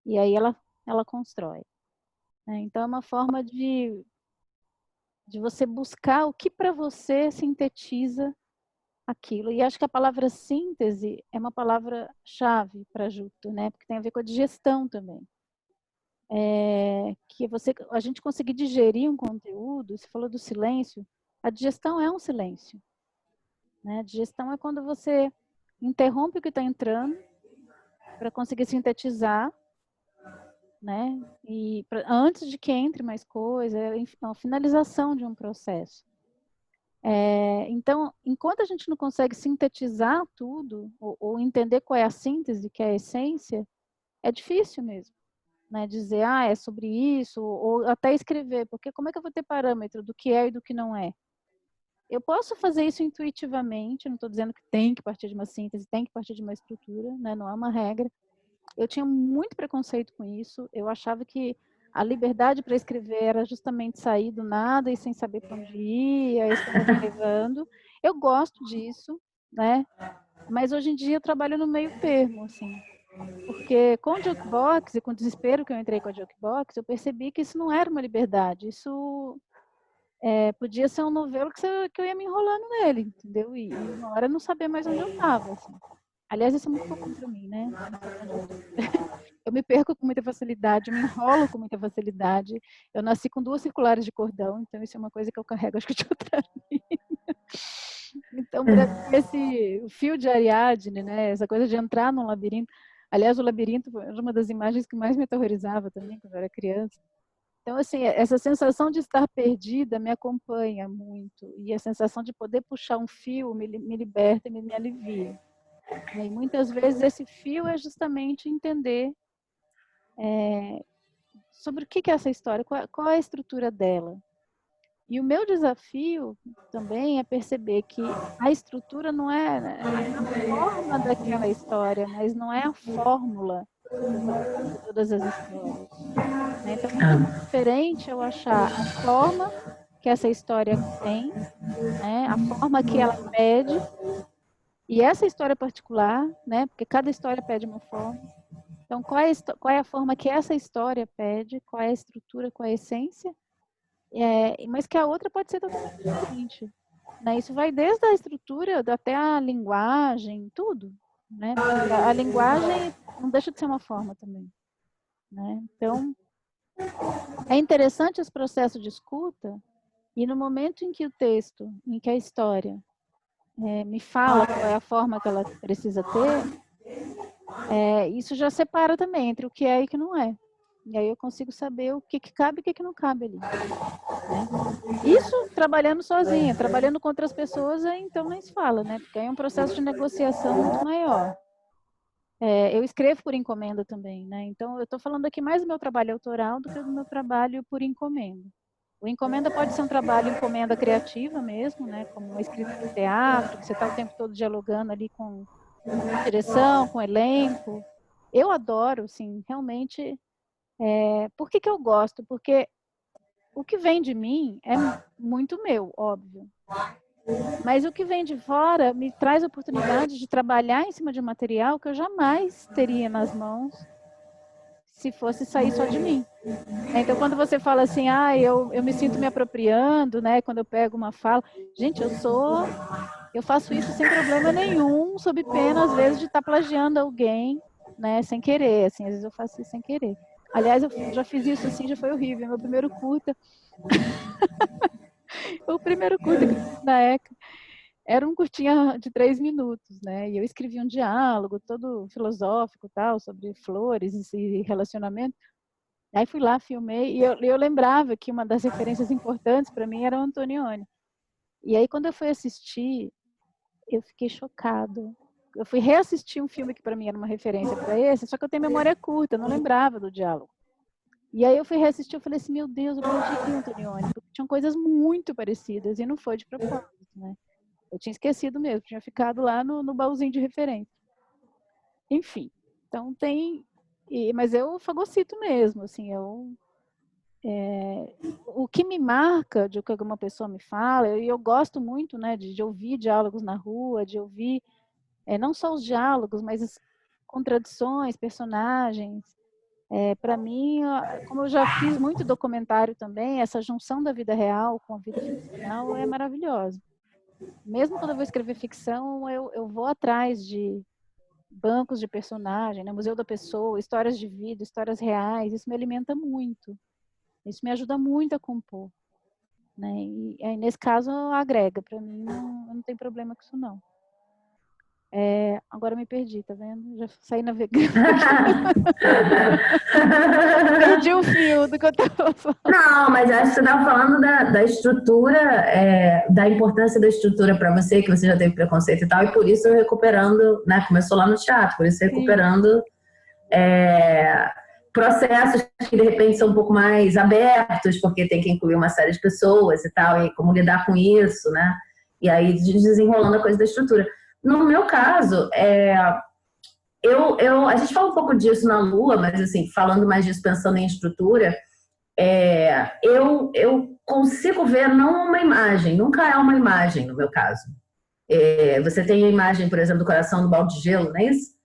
E aí ela constrói, né? Então é uma forma de você buscar o que para você sintetiza aquilo. E acho que a palavra síntese é uma palavra-chave para Júpiter, né? Porque tem a ver com a digestão também. Que a gente conseguir digerir um conteúdo, você falou do silêncio, a digestão é um silêncio. Né? A digestão é quando você interrompe o que está entrando para conseguir sintetizar, né? E antes de que entre mais coisa, é uma finalização de um processo. Então, enquanto a gente não consegue sintetizar tudo, ou entender qual é a síntese, que é a essência, é difícil mesmo. Né, dizer, é sobre isso, ou até escrever, porque como é que eu vou ter parâmetro do que é e do que não é? Eu posso fazer isso intuitivamente, não estou dizendo que tem que partir de uma síntese, tem que partir de uma estrutura, né, não é uma regra. Eu tinha muito preconceito com isso, eu achava que a liberdade para escrever era justamente sair do nada e sem saber para onde ir, a história vai levando. Eu gosto disso, né? Mas hoje em dia eu trabalho no meio termo, assim. Porque com o Jukebox e com o desespero que eu entrei com a Jukebox, eu percebi que isso não era uma liberdade, isso podia ser um novelo que eu ia me enrolando nele, entendeu? E uma hora eu não sabia mais onde eu estava, assim. Aliás, isso é muito comum para mim, né? Não saber onde eu tô. Eu me perco com muita facilidade, eu me enrolo com muita facilidade. Eu nasci com 2 circulares de cordão, então isso é uma coisa que eu carrego, acho que de outra vida. Então, para mim, o fio de Ariadne, né? Essa coisa de entrar num labirinto. Aliás, o labirinto foi uma das imagens que mais me aterrorizava também quando eu era criança. Então, assim, essa sensação de estar perdida me acompanha muito. E a sensação de poder puxar um fio me liberta e me alivia. E muitas vezes esse fio é justamente entender sobre o que é essa história, qual é a estrutura dela. E o meu desafio também é perceber que a estrutura não é a forma daquela história, mas não é a fórmula para contar todas as histórias. Né? Então, muito diferente eu achar a forma que essa história tem, né? A forma que ela pede, e essa história particular, né? Porque cada história pede uma forma. Então, qual é a forma que essa história pede, qual é a estrutura, qual é a essência, mas que a outra pode ser totalmente diferente. Né? Isso vai desde a estrutura até a linguagem, tudo. Né? Porque a linguagem não deixa de ser uma forma também. Né? Então, é interessante esse processo de escuta, e no momento em que o texto, em que a história me fala qual é a forma que ela precisa ter, isso já separa também entre o que é e o que não é. E aí eu consigo saber o que cabe e o que não cabe ali. Né? Isso trabalhando sozinha, trabalhando com outras pessoas, então nem se fala, né? Porque aí é um processo de negociação muito maior. Eu escrevo por encomenda também, né? Então eu estou falando aqui mais do meu trabalho autoral do que do meu trabalho por encomenda. O encomenda pode ser um trabalho encomenda criativa mesmo, né? Como uma escrita para o teatro, que você está o tempo todo dialogando ali com direção, com elenco. eu adoro, sim, realmente. Por que que eu gosto? Porque o que vem de mim é muito meu, óbvio. Mas o que vem de fora me traz a oportunidade de trabalhar em cima de um material que eu jamais teria nas mãos se fosse sair só de mim. Então, quando você fala assim, eu me sinto me apropriando, né? Quando eu pego uma fala, gente, eu faço isso sem problema nenhum, sob pena, às vezes, de estar plagiando alguém, né? Sem querer, assim, às vezes eu faço isso sem querer. Aliás, eu já fiz isso assim, já foi horrível. Meu primeiro curta, o primeiro curta que eu fiz na ECA, era um curtinha de 3 minutos, né? E eu escrevi um diálogo todo filosófico, tal, sobre flores e relacionamento. Aí fui lá, filmei, e eu lembrava que uma das referências importantes para mim era o Antonioni. E aí, quando eu fui assistir, eu fiquei chocada. Eu fui reassistir um filme que para mim era uma referência para esse, só que eu tenho memória curta, eu não lembrava do diálogo. E aí eu fui reassistir, eu falei assim, meu Deus, eu plagiei o Antonioni, porque tinham coisas muito parecidas, e não foi de propósito, né? Eu tinha esquecido mesmo, tinha ficado lá no baúzinho de referência. Enfim, então tem... mas eu fagocito mesmo, assim, o que me marca de que alguma pessoa me fala, e eu gosto muito, né, de ouvir diálogos na rua, de ouvir não só os diálogos, mas as contradições, personagens. Para mim, como eu já fiz muito documentário também, essa junção da vida real com a vida ficcional é maravilhosa. Mesmo quando eu vou escrever ficção, eu vou atrás de bancos de personagem, né? Museu da Pessoa, histórias de vida, histórias reais, isso me alimenta muito. Isso me ajuda muito a compor, né? E aí, nesse caso, agrega. Para mim, não tem problema com isso, não. Agora me perdi, tá vendo? Já saí navegando aqui. Perdi o fio do que eu estava falando. Não, mas acho que você estava falando da estrutura, da importância da estrutura para você, que você já teve preconceito e tal, e por isso recuperando, né? Começou lá no teatro, por isso recuperando processos que de repente são um pouco mais abertos, porque tem que incluir uma série de pessoas e tal, e como lidar com isso, né? E aí desenrolando a coisa da estrutura. No meu caso, a gente fala um pouco disso na Lua, mas assim, falando mais disso, pensando em estrutura, eu consigo ver não uma imagem, nunca é uma imagem no meu caso. Você tem a imagem, por exemplo, do Coração do Balde de Gelo, não é isso?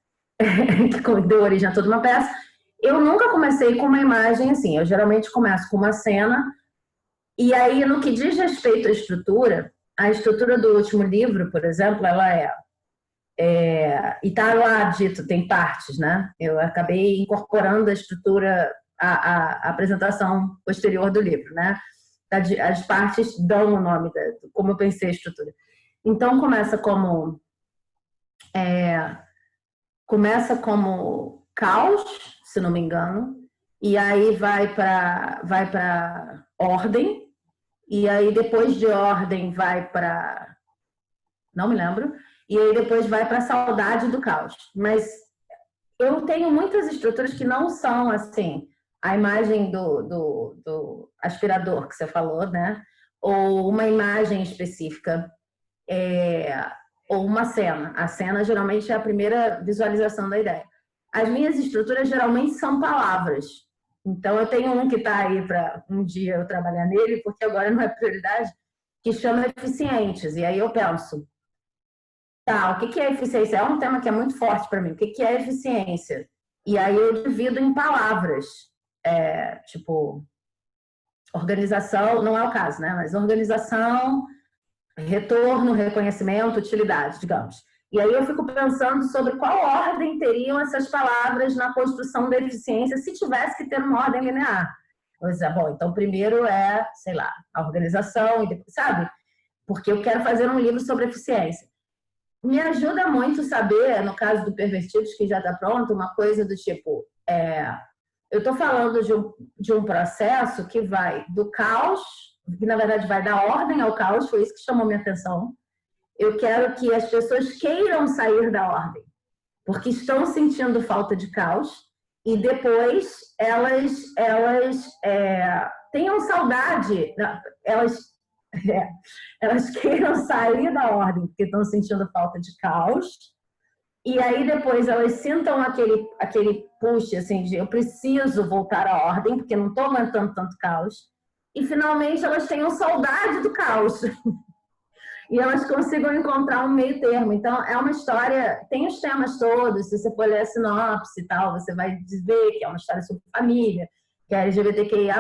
Que deu origem a toda uma peça. Eu nunca comecei com uma imagem assim, eu geralmente começo com uma cena, e aí no que diz respeito à estrutura, a estrutura do último livro, por exemplo, ela e está lá dito, tem partes, né? Eu acabei incorporando a estrutura, a apresentação posterior do livro, né? As partes dão o nome, como eu pensei a estrutura. Então, começa como caos, se não me engano, e aí vai para ordem, e aí depois de ordem vai para... não me lembro, e aí depois vai para a saudade do caos. Mas eu tenho muitas estruturas que não são assim, a imagem do aspirador que você falou, né? Ou uma imagem específica, ou uma cena. A cena geralmente é a primeira visualização da ideia. As minhas estruturas geralmente são palavras. Então eu tenho um que está aí para um dia eu trabalhar nele, porque agora não é prioridade, que chama eficientes. E aí eu penso, tá, o que é eficiência? É um tema que é muito forte para mim. O que é eficiência? E aí eu divido em palavras. Tipo, organização, não é o caso, né? Mas organização, retorno, reconhecimento, utilidade, digamos. E aí eu fico pensando sobre qual ordem teriam essas palavras na construção da eficiência se tivesse que ter uma ordem linear. Pois é, bom, então primeiro sei lá, a organização, e depois, sabe? Porque eu quero fazer um livro sobre eficiência. Me ajuda muito saber, no caso do Pervertidos, que já está pronto, uma coisa do tipo, eu estou falando de um processo que vai do caos, que na verdade vai da ordem ao caos, foi isso que chamou minha atenção. Eu quero que as pessoas queiram sair da ordem, porque estão sentindo falta de caos, e depois elas tenham saudade, elas queiram sair da ordem, porque estão sentindo falta de caos, E aí depois elas sintam aquele push, assim, de eu preciso voltar à ordem, porque não estou aguentando tanto caos. E finalmente elas tenham saudade do caos. E elas consigam encontrar um meio termo. Então, é uma história, tem os temas todos, se você for ler a sinopse e tal, você vai ver que é uma história sobre família, que é LGBTQIA+,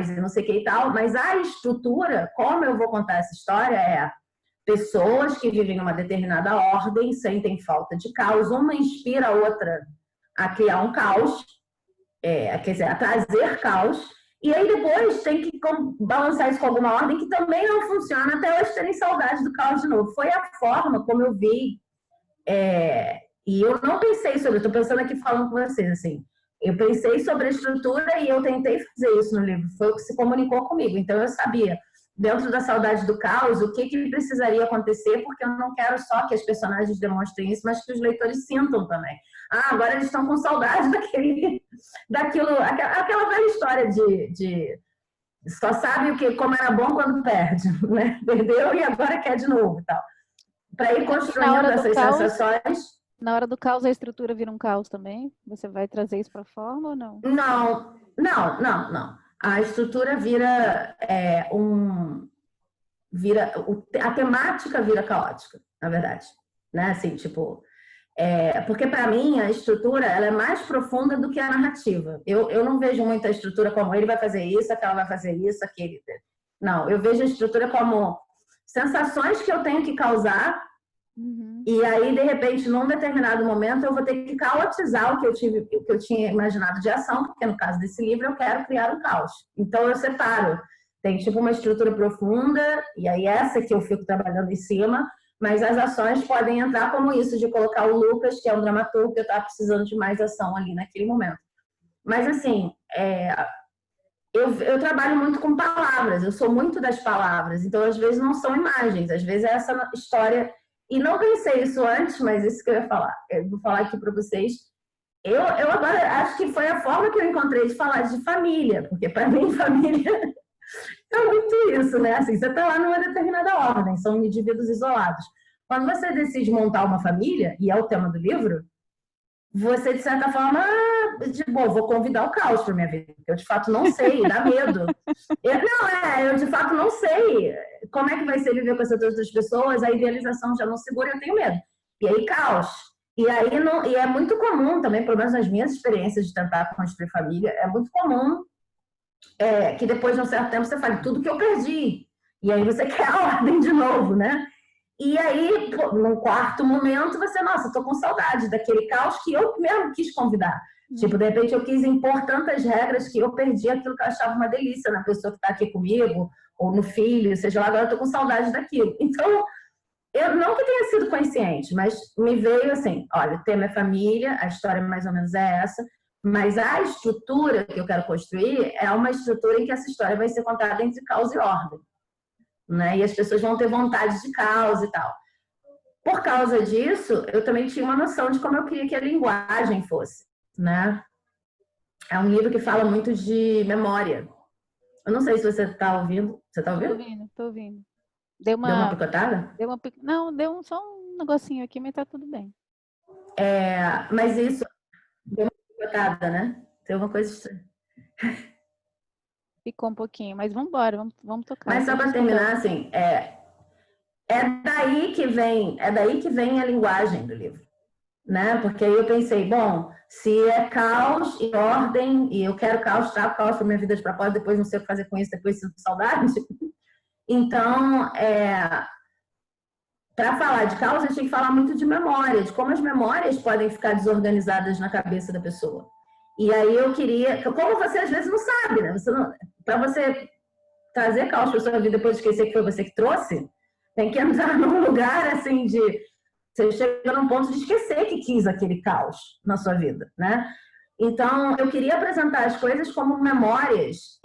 e não sei o que e tal, mas a estrutura, como eu vou contar essa história, é pessoas que vivem numa determinada ordem, sentem falta de caos, uma inspira a outra a criar um caos, quer dizer, a trazer caos, e aí depois tem que balançar isso com alguma ordem que também não funciona até elas terem saudade do caos de novo. Foi a forma como eu vi, e eu não pensei sobre, estou pensando aqui falando com vocês, assim, eu pensei sobre a estrutura e eu tentei fazer isso no livro, foi o que se comunicou comigo, então eu sabia, dentro da saudade do caos, o que precisaria acontecer, porque eu não quero só que as personagens demonstrem isso, mas que os leitores sintam também. Agora eles estão com saudade daquilo, aquela velha história de só sabe como era bom quando perde, né? Perdeu e agora quer de novo e tal. Para ir construindo essas sensações. Na hora do caos, a estrutura vira um caos também? Você vai trazer isso para a forma ou não? Não. A estrutura vira a temática vira caótica, na verdade, né? Assim, tipo, porque para mim a estrutura ela é mais profunda do que a narrativa. Eu não vejo muito a estrutura como ele vai fazer isso, aquela vai fazer isso, aquele. Não, eu vejo a estrutura como sensações que eu tenho que causar. Uhum. E aí, de repente, num determinado momento, eu vou ter que caotizar o que eu tinha imaginado de ação, porque no caso desse livro eu quero criar um caos. Então eu separo. Tem tipo uma estrutura profunda, e aí essa que eu fico trabalhando em cima, mas as ações podem entrar como isso, de colocar o Lucas, que é um dramaturgo, que eu estava precisando de mais ação ali naquele momento. Mas assim, eu trabalho muito com palavras, eu sou muito das palavras, então às vezes não são imagens, às vezes é essa história. E não pensei isso antes, mas isso que eu ia falar, eu vou falar aqui para vocês. Eu agora acho que foi a forma que eu encontrei de falar de família, porque para mim família é muito isso, né? Assim, você está lá numa determinada ordem, são indivíduos isolados. Quando você decide montar uma família, e é o tema do livro, você, de certa forma, vou convidar o caos para minha vida. Eu, de fato, não sei, dá medo. Eu, de fato, não sei como é que vai ser viver com essas outras pessoas, a idealização já não segura, eu tenho medo. E aí, caos. E aí, e é muito comum também, pelo menos nas minhas experiências de tentar construir família, é muito comum que depois de um certo tempo você fale tudo que eu perdi. E aí você quer a ordem de novo, né? E aí, num quarto momento, você, nossa, tô com saudade daquele caos que eu mesmo quis convidar. Tipo, de repente eu quis impor tantas regras que eu perdi aquilo que eu achava uma delícia na pessoa que está aqui comigo, ou no filho, seja lá, agora eu tô com saudade daquilo. Então, eu não que tenha sido consciente, mas me veio assim, olha, o tema é família, a história mais ou menos é essa, mas a estrutura que eu quero construir é uma estrutura em que essa história vai ser contada entre caos e ordem. Né? E as pessoas vão ter vontade de caos e tal. Por causa disso, eu também tinha uma noção de como eu queria que a linguagem fosse, né? É um livro que fala muito de memória. Eu não sei se você está ouvindo. Você está ouvindo? Tô ouvindo. Deu uma picotada? Não, deu só um negocinho aqui, mas tá tudo bem. Mas isso deu uma picotada, né? Tem uma coisa estranha. Ficou um pouquinho, mas vamos embora, vamos tocar. Mas só para terminar, assim, é daí que vem a linguagem do livro, né? Porque aí eu pensei, bom, se é caos e ordem, e eu quero caos, trago caos para minha vida de propósito, depois não sei o que fazer com isso, depois sinto saudade. Então, para falar de caos, a gente tem que falar muito de memória, de como as memórias podem ficar desorganizadas na cabeça da pessoa. E aí eu queria, como você às vezes não sabe, né? Para você trazer caos para sua vida depois de esquecer que foi você que trouxe, tem que entrar num lugar assim de você chega num ponto de esquecer que quis aquele caos na sua vida, né? Então eu queria apresentar as coisas como memórias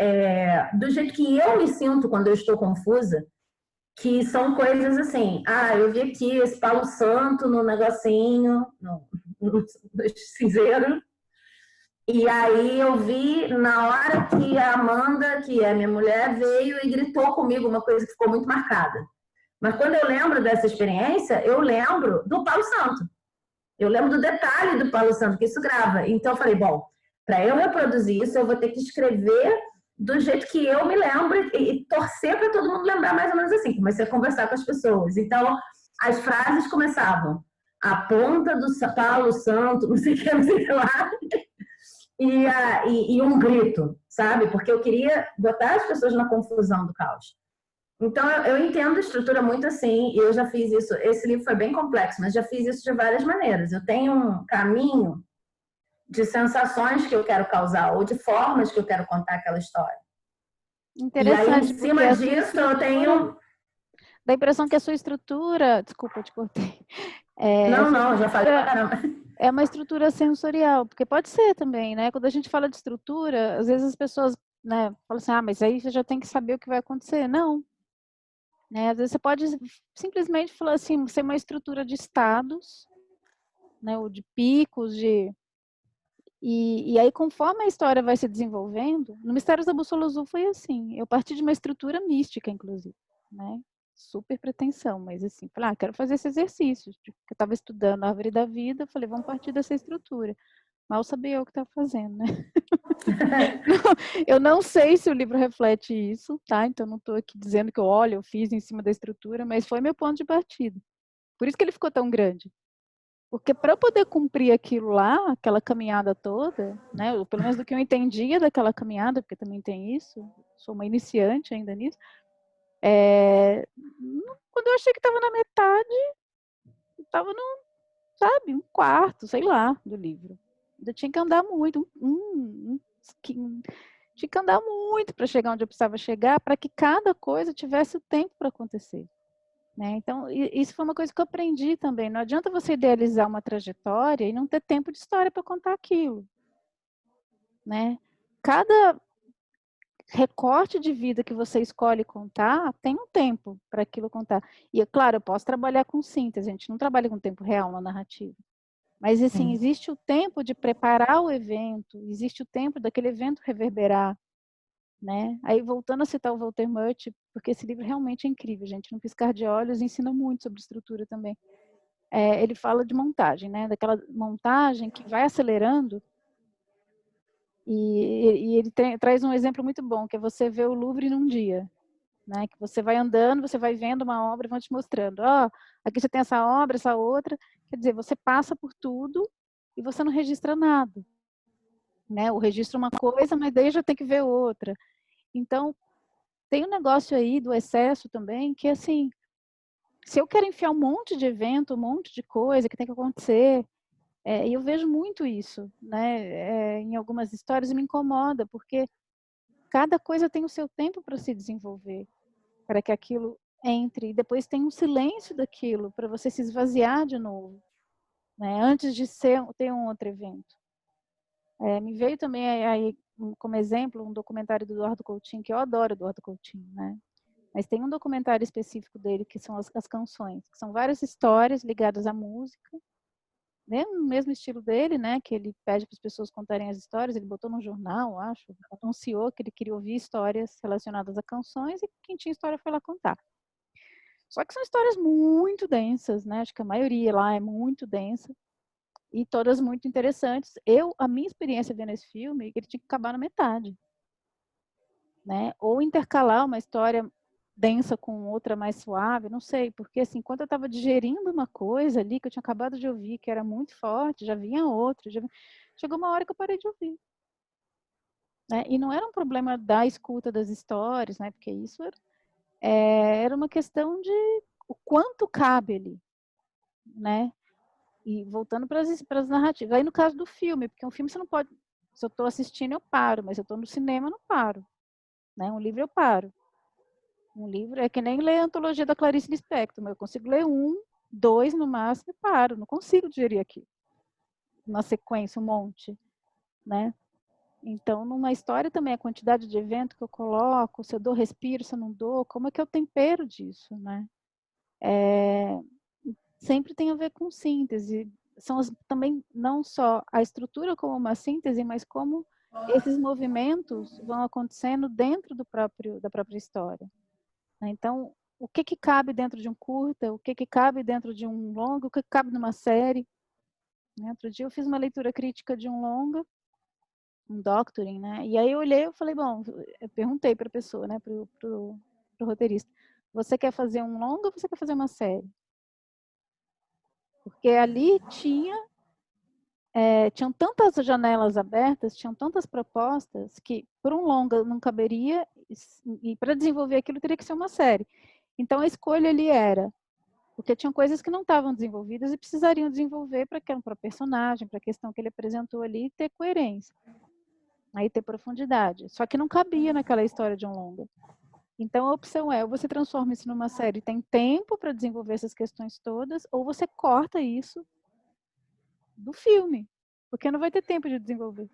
do jeito que eu me sinto quando eu estou confusa, que são coisas assim, eu vi aqui esse Palo Santo no negocinho, no cinzeiro. E aí eu vi na hora que a Amanda, que é minha mulher, veio e gritou comigo uma coisa que ficou muito marcada. Mas quando eu lembro dessa experiência, eu lembro do Palo Santo. Eu lembro do detalhe do Paulo Santos, que isso grava. Então eu falei, bom, para eu reproduzir isso, eu vou ter que escrever do jeito que eu me lembro e torcer para todo mundo lembrar mais ou menos assim. Comecei a conversar com as pessoas. Então, as frases começavam. A ponta do Paulo Santos, não sei o que, não sei o que lá. E um grito, sabe? Porque eu queria botar as pessoas na confusão do caos. Então, eu entendo a estrutura muito assim, e eu já fiz isso. Esse livro foi bem complexo, mas já fiz isso de várias maneiras. Eu tenho um caminho de sensações que eu quero causar, ou de formas que eu quero contar aquela história. E aí, em Interessante, porque cima disso, eu tenho. dá a impressão que a sua estrutura, desculpa, eu te cortei. Não, já falei pra caramba. É uma estrutura sensorial, porque pode ser também, né? Quando a gente fala de estrutura, às vezes as pessoas, né, falam assim, mas aí você já tem que saber o que vai acontecer. Não, né? Às vezes você pode simplesmente falar assim, ser uma estrutura de estados, né, ou de picos, e aí conforme a história vai se desenvolvendo, no Mistérios da Bússola Azul foi assim, eu parti de uma estrutura mística, inclusive, né? Super pretensão, mas assim, falei, quero fazer esse exercício. Eu estava estudando a Árvore da Vida, falei, vamos partir dessa estrutura. Mal sabia eu o que estava fazendo, né? Eu não sei se o livro reflete isso, tá? Então não estou aqui dizendo que eu fiz em cima da estrutura, mas foi meu ponto de partida. Por isso que ele ficou tão grande. Porque para eu poder cumprir aquilo lá, aquela caminhada toda, né? Ou pelo menos do que eu entendia daquela caminhada, porque também tem isso, sou uma iniciante ainda nisso. Quando eu achei que estava na metade, estava sabe, um quarto, sei lá, do livro. Ainda tinha que andar muito, tinha que andar muito para chegar onde eu precisava chegar, para que cada coisa tivesse o tempo para acontecer. Né? Então, isso foi uma coisa que eu aprendi também. Não adianta você idealizar uma trajetória e não ter tempo de história para contar aquilo. Né? Cada recorte de vida que você escolhe contar tem um tempo para aquilo contar. E, é claro, eu posso trabalhar com síntese, a gente não trabalha com tempo real na narrativa. Mas, assim, existe o tempo de preparar o evento, existe o tempo daquele evento reverberar. Né? Aí, voltando a citar o Walter Murch, porque esse livro realmente é incrível, gente. No Piscar de Olhos ensina muito sobre estrutura também. Ele fala de montagem, né? Daquela montagem que vai acelerando. E ele traz um exemplo muito bom, que é você ver o Louvre num dia. Né? Que você vai andando, você vai vendo uma obra e vão te mostrando. Aqui você tem essa obra, essa outra. Quer dizer, você passa por tudo e você não registra nada. Né? O registro é uma coisa, mas daí já tem que ver outra. Então, tem um negócio aí do excesso também, que assim, se eu quero enfiar um monte de evento, um monte de coisa que tem que acontecer, e eu vejo muito isso, né, em algumas histórias, e me incomoda, porque cada coisa tem o seu tempo para se desenvolver, para que aquilo entre, e depois tem um silêncio daquilo, para você se esvaziar de novo, né, antes de ter um outro evento. Me veio também aí, como exemplo, um documentário do Eduardo Coutinho, que eu adoro Eduardo Coutinho, né? Mas tem um documentário específico dele, que são as canções, que são várias histórias ligadas à música, né? No mesmo estilo dele, né? Que ele pede para as pessoas contarem as histórias, ele botou no jornal, acho, anunciou que ele queria ouvir histórias relacionadas a canções e quem tinha história foi lá contar. Só que são histórias muito densas, né? Acho que a maioria lá é muito densa e todas muito interessantes. A minha experiência vendo esse filme, ele tinha que acabar na metade, né? Ou intercalar uma história densa com outra mais suave, não sei, porque assim, quando eu estava digerindo uma coisa ali que eu tinha acabado de ouvir, que era muito forte, já vinha outra, chegou uma hora que eu parei de ouvir. Né? E não era um problema da escuta das histórias, né? Porque isso era uma questão de o quanto cabe ali, né? E voltando para as narrativas. Aí no caso do filme, porque um filme você não pode, se eu estou assistindo eu paro, mas se eu estou no cinema eu não paro. Né? Um livro eu paro. Um livro é que nem ler a antologia da Clarice Lispector. Eu consigo ler 1, 2 no máximo e paro. Não consigo digerir aqui. Na sequência, um monte. Né? Então, numa história também, a quantidade de evento que eu coloco, se eu dou respiro, se eu não dou, como é que é o tempero disso? Né? Sempre tem a ver com síntese. São também não só a estrutura como uma síntese, mas como esses movimentos vão acontecendo dentro da própria história. Então, o que cabe dentro de um curta, o que cabe dentro de um longo, o que cabe numa série, né? Outro dia eu fiz uma leitura crítica de um longa, um doctoring, né? E aí eu olhei, eu falei, bom, eu perguntei para a pessoa, né, pro roteirista, você quer fazer um longa ou você quer fazer uma série? Porque ali tinham tantas janelas abertas, tinham tantas propostas, que por um longa não caberia, e para desenvolver aquilo teria que ser uma série. Então a escolha ali era, porque tinham coisas que não estavam desenvolvidas e precisariam desenvolver para o personagem, para a questão que ele apresentou ali, ter coerência, aí ter profundidade. Só que não cabia naquela história de um longa. Então a opção é, ou você transforma isso numa série, tem tempo para desenvolver essas questões todas, ou você corta isso do filme, porque não vai ter tempo de desenvolver,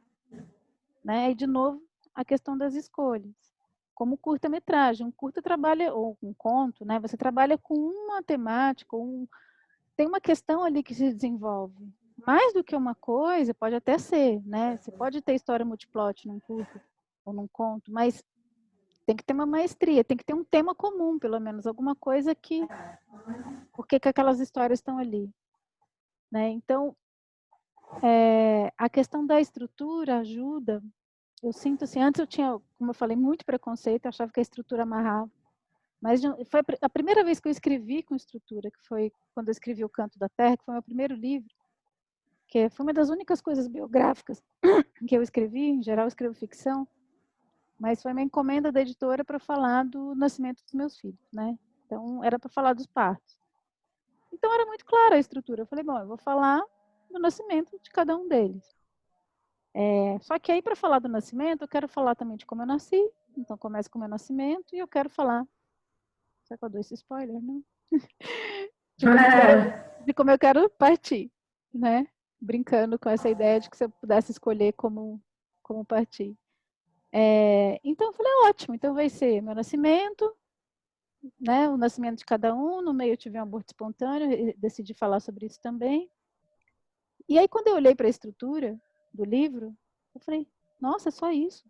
né? E de novo a questão das escolhas. Como curta-metragem, um curta trabalha, ou um conto, né? Você trabalha com uma temática, tem uma questão ali que se desenvolve. Mais do que uma coisa, pode até ser, né? Você pode ter história multiplot num curta ou num conto, mas tem que ter uma maestria, tem que ter um tema comum, pelo menos, alguma coisa que... Por que aquelas histórias estão ali? Né? Então, a questão da estrutura ajuda. Eu sinto assim, antes eu tinha, como eu falei, muito preconceito, eu achava que a estrutura amarrava. Mas foi a primeira vez que eu escrevi com estrutura, que foi quando eu escrevi O Canto da Terra, que foi o meu primeiro livro, que foi uma das únicas coisas biográficas que eu escrevi. Em geral eu escrevo ficção, mas foi uma encomenda da editora para falar do nascimento dos meus filhos, né? Então era para falar dos partos. Então era muito clara a estrutura. Eu falei, bom, eu vou falar do nascimento de cada um deles. Só que aí, para falar do nascimento, eu quero falar também de como eu nasci. Então, começa com o meu nascimento e eu quero falar... Será que eu dou esse spoiler, não? De como eu quero partir, né? Brincando com essa ideia de que se eu pudesse escolher como partir. Então, eu falei, ótimo. Então, vai ser meu nascimento, né? O nascimento de cada um. No meio, eu tive um aborto espontâneo. E decidi falar sobre isso também. E aí, quando eu olhei para a estrutura do livro, eu falei, nossa, é só isso.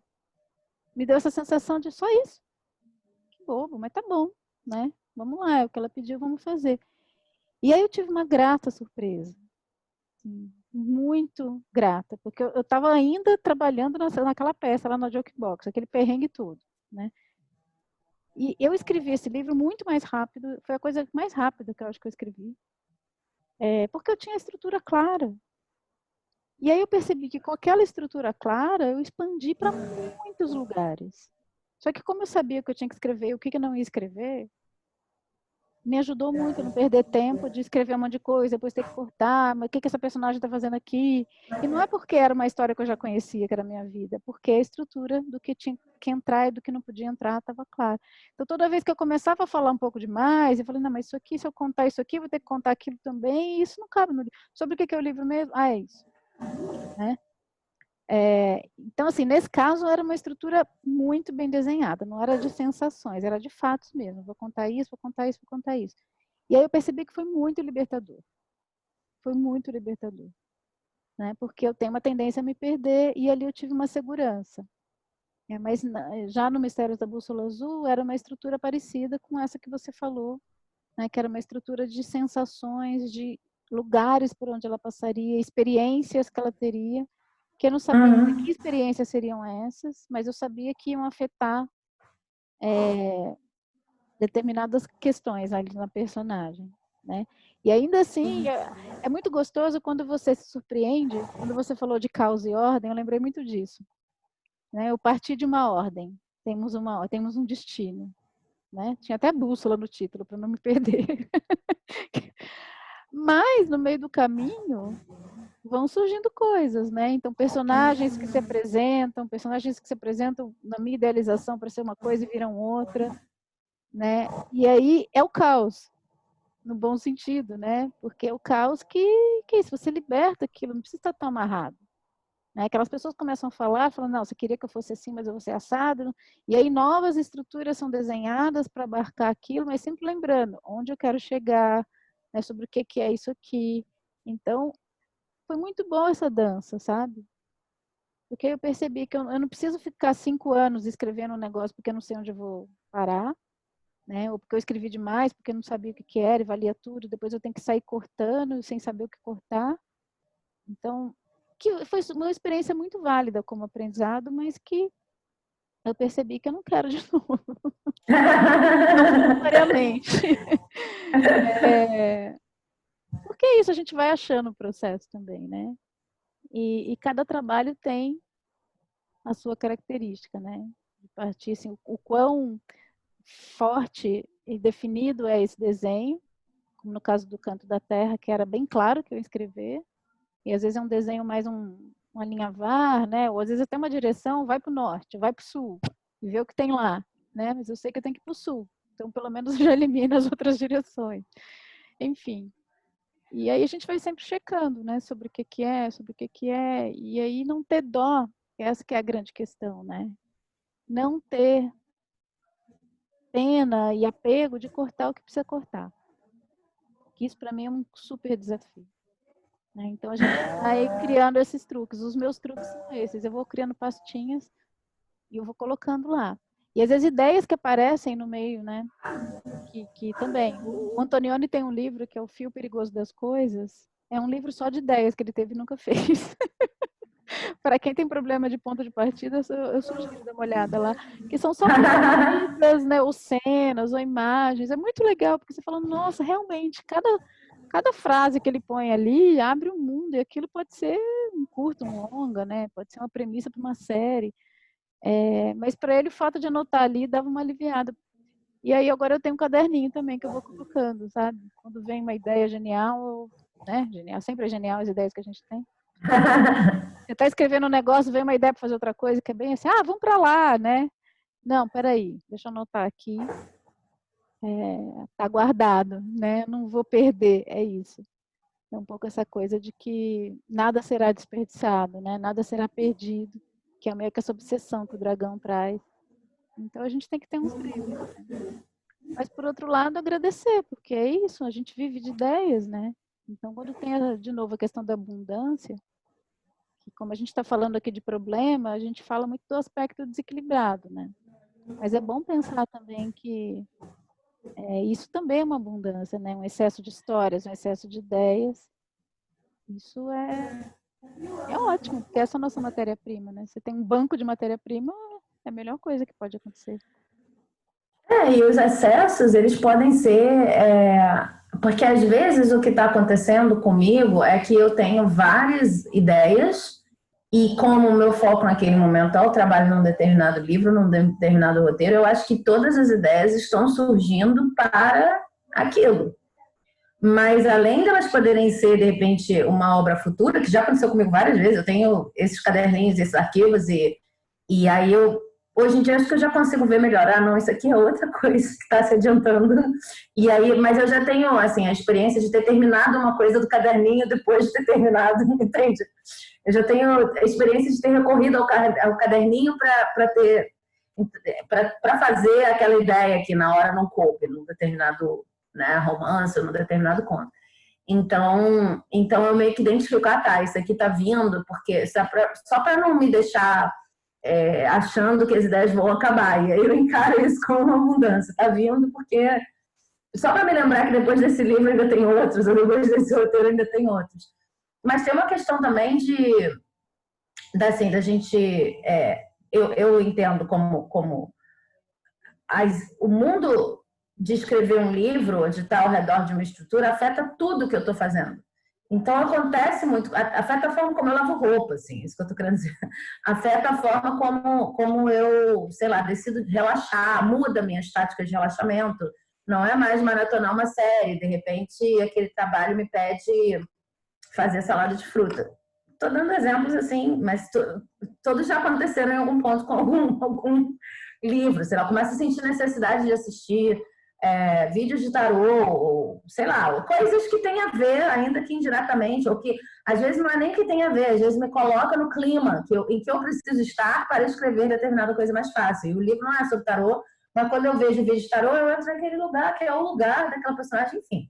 Me deu essa sensação de só isso. Que bobo, mas tá bom, né? Vamos lá, é o que ela pediu, vamos fazer. E aí eu tive uma grata surpresa. Assim, muito grata, porque eu estava ainda trabalhando naquela peça lá na Jokebox, aquele perrengue todo, né? E eu escrevi esse livro muito mais rápido, foi a coisa mais rápida que eu acho que eu escrevi, porque eu tinha a estrutura clara. E aí eu percebi que com aquela estrutura clara, eu expandi para muitos lugares. Só que como eu sabia que eu tinha que escrever e o que eu não ia escrever, me ajudou muito a não perder tempo de escrever um monte de coisa, depois ter que cortar, mas o que essa personagem está fazendo aqui? E não é porque era uma história que eu já conhecia, que era a minha vida, porque a estrutura do que tinha que entrar e do que não podia entrar estava clara. Então, toda vez que eu começava a falar um pouco demais, eu falei, não, mas isso aqui, se eu contar isso aqui, eu vou ter que contar aquilo também, e isso não cabe no livro. Sobre o que é o livro mesmo? Ah, é isso. Né? Então, assim, nesse caso, era uma estrutura muito bem desenhada, não era de sensações, era de fatos mesmo. Vou contar isso, vou contar isso, vou contar isso. E aí eu percebi que foi muito libertador. Foi muito libertador. Né? Porque eu tenho uma tendência a me perder e ali eu tive uma segurança. Mas já no Mistérios da Bússola Azul era uma estrutura parecida com essa que você falou, né? Que era uma estrutura de sensações, de lugares por onde ela passaria, experiências que ela teria, que eu não sabia que experiências seriam essas, mas eu sabia que iam afetar determinadas questões ali na personagem, né? E ainda assim, é muito gostoso quando você se surpreende. Quando você falou de causa e ordem, eu lembrei muito disso. Né? Eu parti de uma ordem, temos um destino. Né? Tinha até bússola no título, para não me perder. Mas, no meio do caminho, vão surgindo coisas, né? Então, personagens que se apresentam na minha idealização para ser uma coisa e viram outra, né? E aí é o caos, no bom sentido, né? Porque é o caos que se você liberta aquilo, não precisa estar tão amarrado. Né? Aquelas pessoas começam a falar, não, você queria que eu fosse assim, mas eu vou ser assado. E aí novas estruturas são desenhadas para abarcar aquilo, mas sempre lembrando onde eu quero chegar, né? Sobre o que é isso aqui. Então, foi muito bom essa dança, sabe? Porque eu percebi que eu não preciso ficar 5 anos escrevendo um negócio porque eu não sei onde eu vou parar, né? Ou porque eu escrevi demais, porque eu não sabia o que era e valia tudo. Depois eu tenho que sair cortando sem saber o que cortar. Então, que foi uma experiência muito válida como aprendizado, mas que eu percebi que eu não quero de novo. Não voluntariamente. Porque é isso, a gente vai achando o processo também, né? E cada trabalho tem a sua característica, né? De partir, assim, o quão forte e definido é esse desenho, como no caso do Canto da Terra, que era bem claro que eu ia escrever, e às vezes é um desenho mais uma linha var, né? Ou às vezes até uma direção, vai para o norte, vai para o sul, e vê o que tem lá, né? Mas eu sei que eu tenho que ir para o sul, então pelo menos já elimina as outras direções. Enfim. E aí a gente vai sempre checando, né? Sobre o que é, sobre o que é, e aí não ter dó, essa que é a grande questão, né? Não ter pena e apego de cortar o que precisa cortar. Que isso para mim é um super desafio. Né? Então a gente vai criando esses truques. Os meus truques são esses. Eu vou criando pastinhas e eu vou colocando lá. E às vezes ideias que aparecem no meio, né? Que também. O Antonioni tem um livro que é O Fio Perigoso das Coisas. É um livro só de ideias que ele teve e nunca fez. Para quem tem problema de ponto de partida, eu sugiro dar uma olhada lá, que são só coisas, né, ou cenas, ou imagens. É muito legal, porque você fala, nossa, realmente, cada frase que ele põe ali abre um mundo, e aquilo pode ser um curto, um longa, né? Pode ser uma premissa para uma série. Mas para ele, o fato de anotar ali dava uma aliviada. E aí agora eu tenho um caderninho também que eu vou colocando, sabe? Quando vem uma ideia genial, né? Genial, sempre é genial as ideias que a gente tem. Você está escrevendo um negócio, vem uma ideia para fazer outra coisa, que é bem assim, vamos para lá, né? Não, peraí, deixa eu anotar aqui. Tá guardado, né? Não vou perder, é isso. É um pouco essa coisa de que nada será desperdiçado, né? Nada será perdido, que é meio que essa obsessão que o dragão traz. Então a gente tem que ter uns dribles, né? Mas por outro lado, agradecer, porque é isso, a gente vive de ideias, né? Então quando tem de novo a questão da abundância, que como a gente está falando aqui de problema, a gente fala muito do aspecto desequilibrado, né? Mas é bom pensar também que isso também é uma abundância, né? Um excesso de histórias, um excesso de ideias. Isso é ótimo, porque essa é a nossa matéria-prima, né? Você tem um banco de matéria-prima, é a melhor coisa que pode acontecer. E os excessos, eles podem ser... porque às vezes o que está acontecendo comigo é que eu tenho várias ideias e como o meu foco naquele momento é o trabalho num determinado livro, num determinado roteiro, eu acho que todas as ideias estão surgindo para aquilo. Mas além de elas poderem ser, de repente, uma obra futura, que já aconteceu comigo várias vezes, eu tenho esses caderninhos, esses arquivos, e aí hoje em dia acho que eu já consigo ver melhor. Não, isso aqui é outra coisa que está se adiantando. E aí, mas eu já tenho, assim, a experiência de ter terminado uma coisa do caderninho depois de ter terminado, entende? Eu já tenho a experiência de ter recorrido ao caderninho para fazer aquela ideia que na hora não coube, num determinado, né, romance, num determinado conto. Então eu meio que identifico, isso aqui tá vindo, porque só para não me deixar achando que as ideias vão acabar. E aí eu encaro isso como uma mudança. Tá vindo porque... Só para me lembrar que depois desse livro ainda tem outros, ou depois desse roteiro ainda tem outros. Mas tem uma questão também da gente... eu entendo como o mundo de escrever um livro, de estar ao redor de uma estrutura, afeta tudo que eu estou fazendo. Então, acontece muito, afeta a forma como eu lavo roupa, assim, isso que eu estou querendo dizer. Afeta a forma como eu, sei lá, decido relaxar, muda minhas táticas de relaxamento. Não é mais maratonar uma série, de repente aquele trabalho me pede fazer salada de fruta. Estou dando exemplos assim, mas todos já aconteceram em algum ponto com algum livro, sei lá, começa a sentir necessidade de assistir vídeos de tarô, ou, sei lá, coisas que têm a ver, ainda que indiretamente, ou que às vezes não é nem que tem a ver, às vezes me coloca no clima em que eu preciso estar para escrever determinada coisa mais fácil. E o livro não é sobre tarô, mas quando eu vejo vídeo de tarô, eu entro naquele lugar, que é o lugar daquela personagem, enfim.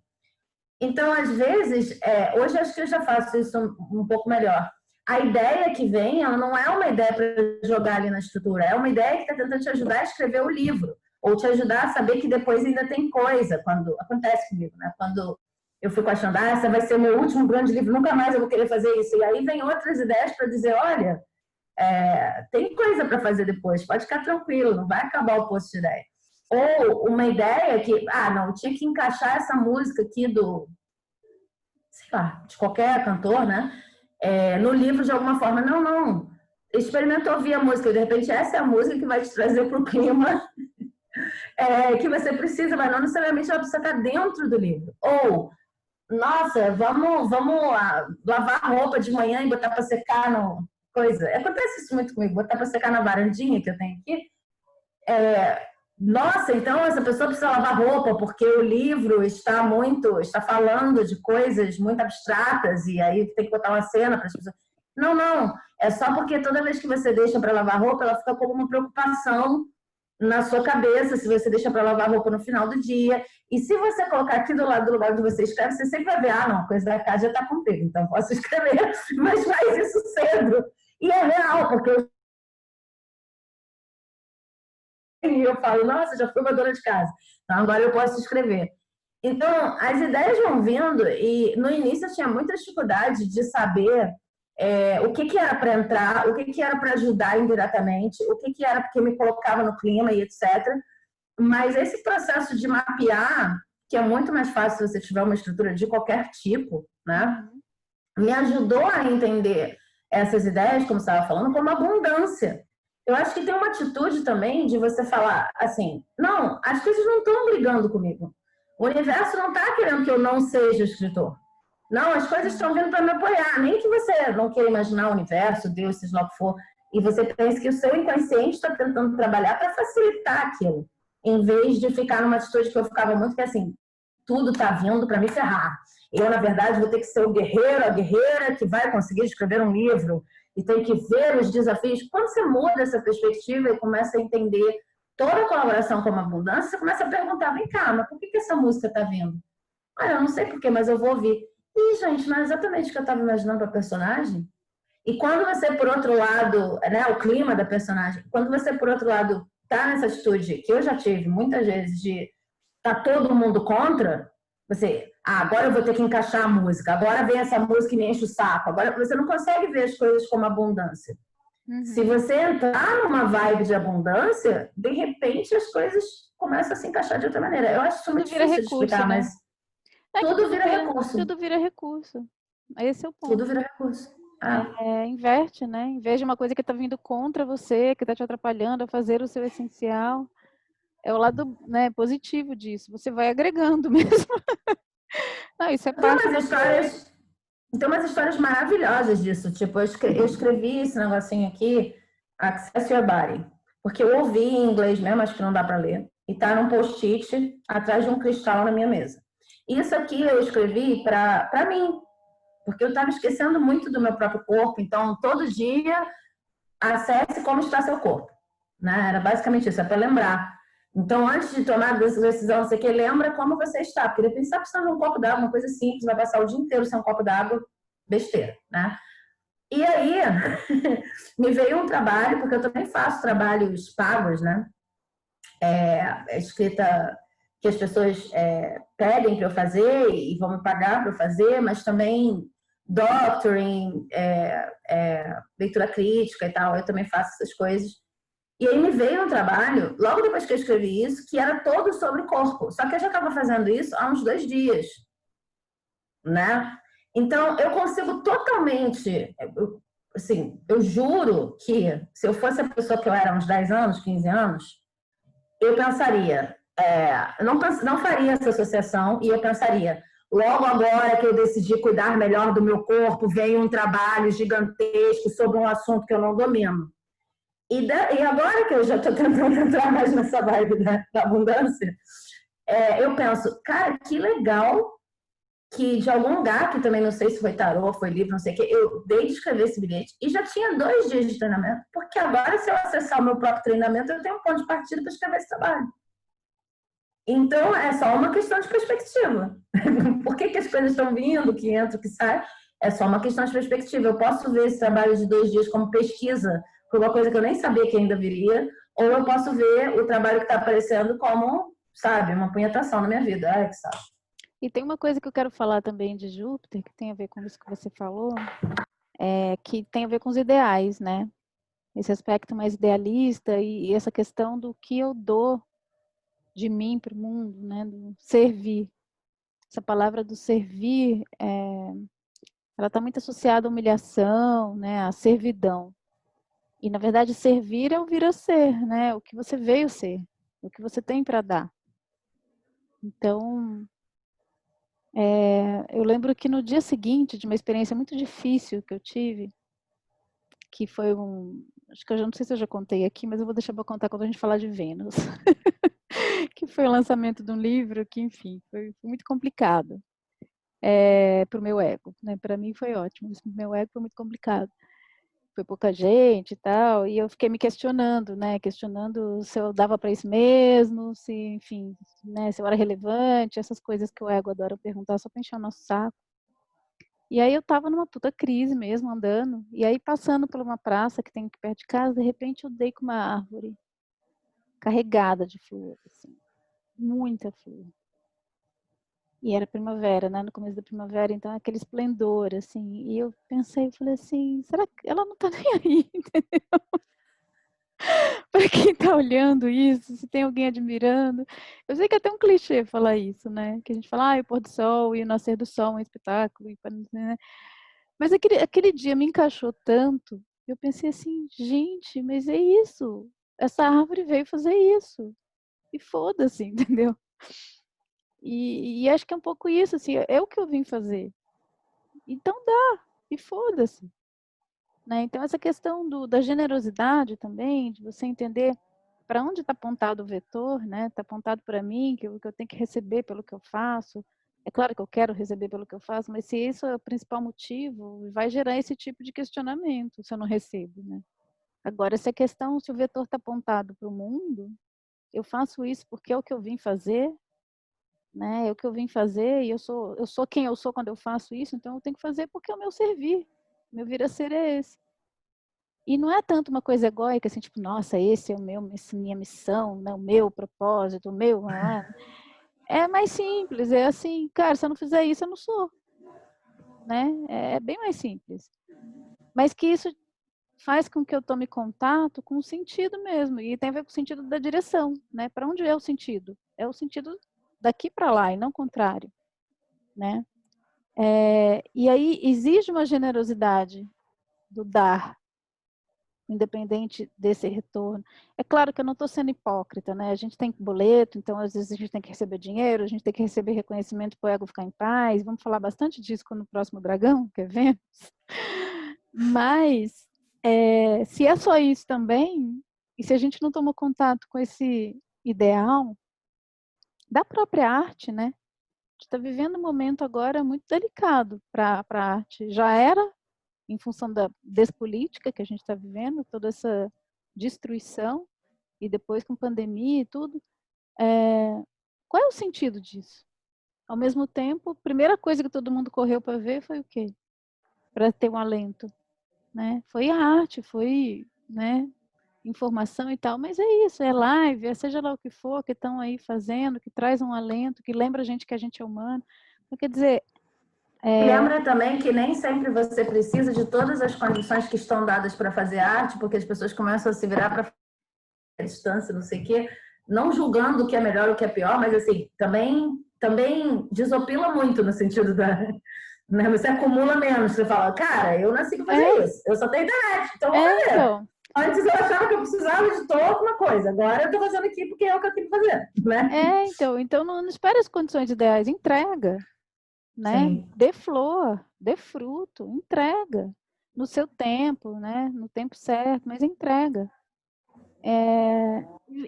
Então, às vezes, hoje acho que eu já faço isso um pouco melhor. A ideia que vem, ela não é uma ideia para jogar ali na estrutura, é uma ideia que está tentando te ajudar a escrever o livro, ou te ajudar a saber que depois ainda tem coisa, quando acontece comigo, né? Quando eu fico achando, esse vai ser meu último grande livro, nunca mais eu vou querer fazer isso. E aí vem outras ideias para dizer, olha, tem coisa para fazer depois, pode ficar tranquilo, não vai acabar o poço de ideia. Ou uma ideia que, não, tinha que encaixar essa música aqui sei lá, de qualquer cantor, né? No livro de alguma forma. Não. Experimenta ouvir a música, de repente essa é a música que vai te trazer para o clima que você precisa, mas não necessariamente ela precisa estar dentro do livro. Ou, nossa, vamos lavar a roupa de manhã e botar para secar no coisa. Acontece isso muito comigo, botar para secar na varandinha que eu tenho aqui. Nossa, então essa pessoa precisa lavar roupa porque o livro está falando de coisas muito abstratas e aí tem que botar uma cena para as pessoas. Não. É só porque toda vez que você deixa para lavar roupa, ela fica como uma preocupação na sua cabeça, se você deixa para lavar roupa no final do dia. E se você colocar aqui do lado do lugar onde você escreve, você sempre vai ver, não, a coisa da casa já está comigo, então posso escrever, mas faz isso cedo. E é real, porque eu falo, nossa, já fui uma dona de casa, então agora eu posso escrever. Então, as ideias vão vindo e no início eu tinha muita dificuldade de saber o que era para entrar, o que era para ajudar indiretamente, o que era porque me colocava no clima e etc. Mas esse processo de mapear, que é muito mais fácil se você tiver uma estrutura de qualquer tipo, né? Me ajudou a entender essas ideias, como você estava falando, como abundância. Eu acho que tem uma atitude também de você falar assim, não, as coisas não estão brigando comigo. O universo não está querendo que eu não seja escritor. Não, as coisas estão vindo para me apoiar. Nem que você não queira imaginar o universo, Deus, seja lá o que for, e você pense que o seu inconsciente está tentando trabalhar para facilitar aquilo, em vez de ficar numa atitude que eu ficava muito que assim, tudo está vindo para me ferrar. Eu, na verdade, vou ter que ser o guerreiro, a guerreira que vai conseguir escrever um livro e tem que ver os desafios. Quando você muda essa perspectiva e começa a entender toda a colaboração como abundância, você começa a perguntar, vem cá, mas por que essa música está vindo? Eu não sei porquê, mas eu vou ouvir. E, gente, não é exatamente o que eu estava imaginando para a personagem? E quando você, por outro lado, né, o clima da personagem, quando você, por outro lado, tá nessa atitude, que eu já tive muitas vezes, de tá todo mundo contra, você, agora eu vou ter que encaixar a música, agora vem essa música e me enche o saco, agora você não consegue ver as coisas como abundância. Uhum. Se você entrar numa vibe de abundância, de repente as coisas começam a se encaixar de outra maneira. Eu acho isso muito difícil de explicar, né? Mas tudo vira recurso. Tudo vira recurso. Esse é o ponto. Tudo vira recurso. Inverte, né? Em vez de uma coisa que está vindo contra você, que está te atrapalhando a fazer o seu essencial, é o lado, né, positivo disso. Você vai agregando mesmo. Não, isso é parte Tem umas histórias maravilhosas disso. Tipo, eu escrevi esse negocinho aqui, Access Your Body, porque eu ouvi em inglês mesmo, acho que não dá para ler, e tá num post-it atrás de um cristal na minha mesa. Isso aqui eu escrevi para mim, porque eu estava esquecendo muito do meu próprio corpo. Então, todo dia, acesse como está seu corpo, né? Era basicamente isso, é para lembrar. Então, antes de tomar essa decisão, você que lembra como você está, porque de repente você está precisando de um copo d'água, uma coisa simples, vai passar o dia inteiro sem um copo d'água, besteira, né? E aí, me veio um trabalho, porque eu também faço trabalhos pagos, né? Escrita que as pessoas pedem para eu fazer e vão me pagar para eu fazer, mas também doctoring, leitura crítica e tal, eu também faço essas coisas. E aí me veio um trabalho, logo depois que eu escrevi isso, que era todo sobre corpo. Só que eu já estava fazendo isso há uns 2 dias, né? Então, eu consigo totalmente... eu juro que se eu fosse a pessoa que eu era há uns 10 anos, 15 anos, eu pensaria... não faria essa associação e eu pensaria... Logo agora que eu decidi cuidar melhor do meu corpo, veio um trabalho gigantesco sobre um assunto que eu não domino. E agora que eu já estou tentando entrar mais nessa vibe da abundância, eu penso, cara, que legal que de algum lugar, que também não sei se foi tarô, foi livro, não sei o que, eu dei de escrever esse bilhete e já tinha 2 dias de treinamento, porque agora se eu acessar o meu próprio treinamento, eu tenho um ponto de partida para escrever esse trabalho. Então, é só uma questão de perspectiva. Por que as coisas estão vindo, que entra, que sai? É só uma questão de perspectiva. Eu posso ver esse trabalho de 2 dias como pesquisa por uma coisa que eu nem sabia que ainda viria, ou eu posso ver o trabalho que está aparecendo como, sabe, uma punhetação na minha vida. Que sabe. E tem uma coisa que eu quero falar também de Júpiter, que tem a ver com isso que você falou, que tem a ver com os ideais, né? Esse aspecto mais idealista e essa questão do que eu dou de mim para o mundo, né? Do servir. Essa palavra do servir, ela está muito associada à humilhação, né? À servidão. E, na verdade, servir é o vir a ser, né? O que você veio ser, o que você tem para dar. Então, eu lembro que no dia seguinte de uma experiência muito difícil que eu tive, que foi acho que eu já não sei se eu já contei aqui, mas eu vou deixar para contar quando a gente falar de Vênus, que foi o lançamento de um livro que, enfim, foi muito complicado para o meu ego, né? Para mim foi ótimo, mas para o meu ego foi muito complicado. Foi pouca gente e tal, e eu fiquei me questionando, né? Questionando se eu dava para isso mesmo, se, enfim, né? Se eu era relevante, essas coisas que o ego adora perguntar só para encher o nosso saco. E aí eu estava numa puta crise mesmo, andando, e aí passando por uma praça que tem aqui perto de casa, de repente eu dei com uma árvore carregada de flor, assim, muita flor. E era primavera, né? No começo da primavera, então aquele esplendor, assim. E eu pensei, falei assim, será que ela não tá nem aí, entendeu? Para quem tá olhando isso, se tem alguém admirando. Eu sei que é até um clichê falar isso, né? Que a gente fala, o pôr do sol e o nascer do sol é um espetáculo, né? Mas aquele dia me encaixou tanto, eu pensei assim, gente, mas é isso. Essa árvore veio fazer isso. E foda-se, entendeu? E acho que é um pouco isso, assim, é o que eu vim fazer. Então dá, e foda-se. Né? Então essa questão da generosidade também, de você entender para onde está apontado o vetor, né? Está apontado para mim, que eu tenho que receber pelo que eu faço. É claro que eu quero receber pelo que eu faço, mas se isso é o principal motivo, vai gerar esse tipo de questionamento se eu não recebo, né? Agora, se a questão, se o vetor está apontado para o mundo, eu faço isso porque é o que eu vim fazer, né? É o que eu vim fazer e eu sou quem eu sou quando eu faço isso, então eu tenho que fazer porque é o meu servir. Meu vir a ser é esse. E não é tanto uma coisa egóica, assim, tipo, nossa, esse é minha missão, né, o meu propósito, o meu... É mais simples, é assim, cara, se eu não fizer isso, eu não sou. Né? É bem mais simples. Mas que isso faz com que eu tome contato com o sentido mesmo, e tem a ver com o sentido da direção, né? Para onde é o sentido? É o sentido daqui para lá, e não o contrário. Né? E aí exige uma generosidade do dar, independente desse retorno. É claro que eu não estou sendo hipócrita, né? A gente tem boleto, então às vezes a gente tem que receber dinheiro, a gente tem que receber reconhecimento para o ego ficar em paz. Vamos falar bastante disso no próximo Dragão, que é Vênus. Mas se é só isso também, e se a gente não toma contato com esse ideal da própria arte, né? A gente está vivendo um momento agora muito delicado para a arte. Já era em função da despolítica que a gente está vivendo, toda essa destruição, e depois com pandemia e tudo, qual é o sentido disso? Ao mesmo tempo, a primeira coisa que todo mundo correu para ver foi o quê? Para ter um alento, né? Foi a arte, foi, né, informação e tal, mas é isso, é live, seja lá o que for, que estão aí fazendo, que traz um alento, que lembra a gente que a gente é humano. Então, quer dizer, lembra também que nem sempre você precisa de todas as condições que estão dadas para fazer arte, porque as pessoas começam a se virar para a distância, não sei o quê, não julgando o que é melhor ou o que é pior, mas assim, também desopila muito no sentido da... Né? Você acumula menos, você fala, cara, eu nasci para fazer isso, eu só tenho internet, então vou fazer. Então, Antes eu achava que eu precisava de toda uma coisa, agora eu estou fazendo aqui porque é o que eu tenho que fazer, né? então não espere as condições ideais, entrega. Né? Sim. Dê flor, dê fruto, entrega no seu tempo, né? No tempo certo, mas entrega.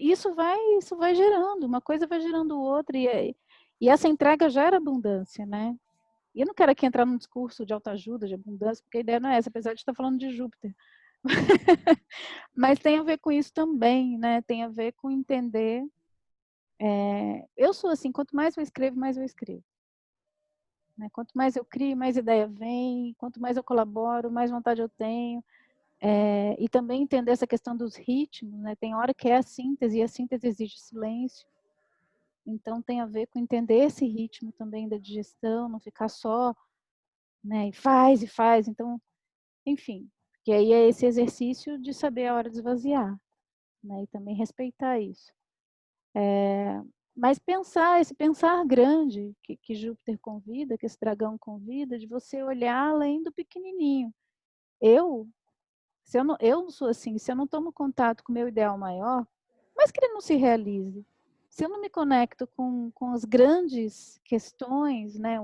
Isso vai gerando, uma coisa vai gerando outra, e essa entrega gera abundância, né? E eu não quero aqui entrar num discurso de autoajuda, de abundância, porque a ideia não é essa, apesar de estar falando de Júpiter. Mas tem a ver com isso também, né? Tem a ver com entender. Eu sou assim, quanto mais eu escrevo, mais eu escrevo. Né? Quanto mais eu crio, mais ideia vem, quanto mais eu colaboro, mais vontade eu tenho. E também entender essa questão dos ritmos, né? Tem hora que é a síntese, e a síntese exige silêncio. Então tem a ver com entender esse ritmo também da digestão, não ficar só, né, e faz. Então, enfim, que aí é esse exercício de saber a hora de esvaziar, né, e também respeitar isso. Mas esse pensar grande que Júpiter convida, que esse dragão convida, de você olhar além do pequenininho. Eu não sou assim, se eu não tomo contato com o meu ideal maior, mas que ele não se realize, se eu não me conecto com as grandes questões, né,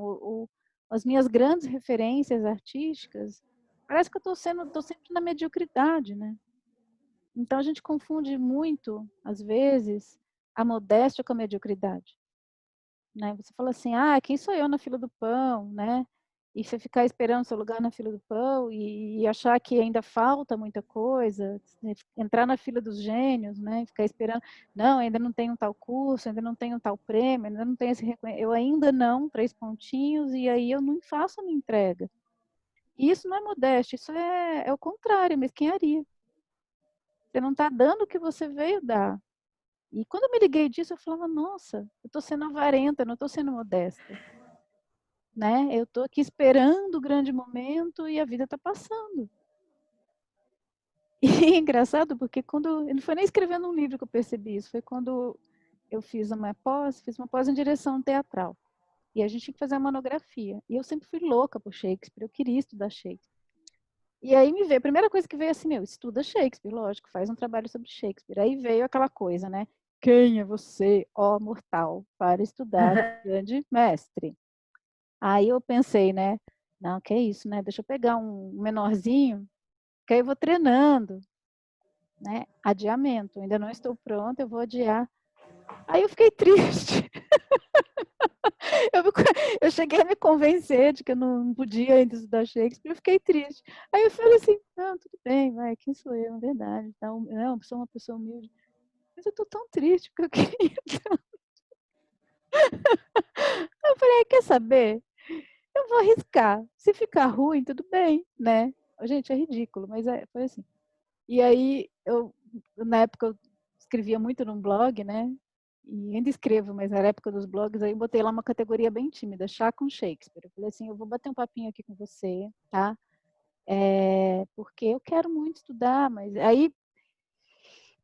as minhas grandes referências artísticas, parece que eu estou sempre na mediocridade, né? Então a gente confunde muito, às vezes, a modéstia com a mediocridade, né? Você fala assim, quem sou eu na fila do pão, né? E você ficar esperando seu lugar na fila do pão e achar que ainda falta muita coisa, né? Entrar na fila dos gênios, né? Ficar esperando, não, ainda não tenho tal curso, ainda não tenho tal prêmio, ainda não tenho esse reconhecimento, eu ainda não, 3 pontinhos, e aí eu não faço a minha entrega. E isso não é modéstia, isso é o contrário, mesquinharia. Você não está dando o que você veio dar. E quando eu me liguei disso, eu falava, nossa, eu estou sendo avarenta, não estou sendo modesta. Né? Eu estou aqui esperando o grande momento e a vida está passando. E é engraçado porque não foi nem escrevendo um livro que eu percebi isso, foi quando eu fiz uma pós em direção teatral. E a gente tinha que fazer uma monografia. E eu sempre fui louca por Shakespeare, eu queria estudar Shakespeare. E aí me veio, a primeira coisa que veio assim, estuda Shakespeare, lógico, faz um trabalho sobre Shakespeare. Aí veio aquela coisa, né? Quem é você, ó mortal, para estudar grande mestre? Aí eu pensei, né? Não, que é isso, né? Deixa eu pegar um menorzinho, que aí eu vou treinando, né? Adiamento, ainda não estou pronta, eu vou adiar. Aí eu fiquei triste. Eu cheguei a me convencer de que eu não podia ainda estudar Shakespeare, eu fiquei triste. Aí eu falei assim, não, tudo bem, vai, quem sou eu, é verdade. Então, não, eu sou uma pessoa humilde. Mas eu tô tão triste porque eu queria. Eu falei, quer saber? Eu vou arriscar. Se ficar ruim, tudo bem, né? Gente, é ridículo, mas foi assim. E aí, na época, eu escrevia muito num blog, né? E ainda escrevo, mas na época dos blogs, aí eu botei lá uma categoria bem tímida, chá com Shakespeare. Eu falei assim, eu vou bater um papinho aqui com você, tá? Porque eu quero muito estudar, mas aí,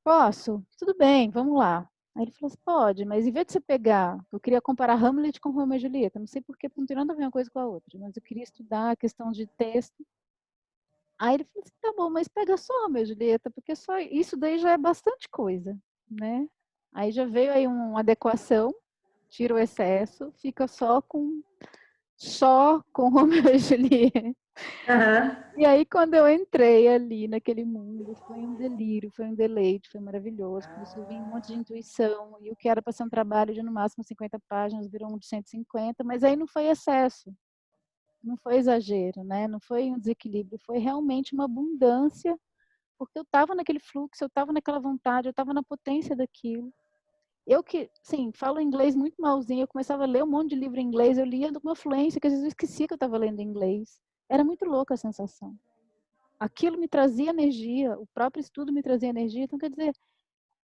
posso? Tudo bem, vamos lá. Aí ele falou assim, pode, mas em vez de você pegar, eu queria comparar Hamlet com Romeu e Julieta, não sei porquê, porque não tem nada a ver uma coisa com a outra, mas eu queria estudar a questão de texto. Aí ele falou assim, tá bom, mas pega só Romeu e Julieta, porque só isso daí já é bastante coisa, né? Aí já veio aí uma adequação, tira o excesso, fica só com Romeu e Julieta. Uhum. E aí, quando eu entrei ali naquele mundo, foi um delírio, foi um deleite, foi maravilhoso. Começou a vir um monte de intuição, e o que era para ser um trabalho de no máximo 50 páginas virou um de 150, mas aí não foi excesso, não foi exagero, né? Não foi um desequilíbrio, foi realmente uma abundância, porque eu estava naquele fluxo, eu estava naquela vontade, eu estava na potência daquilo. Eu que, sim, falo inglês muito malzinho, eu começava a ler um monte de livro em inglês, eu lia de uma fluência que às vezes eu esquecia que eu estava lendo em inglês. Era muito louca a sensação. Aquilo me trazia energia, o próprio estudo me trazia energia, então quer dizer,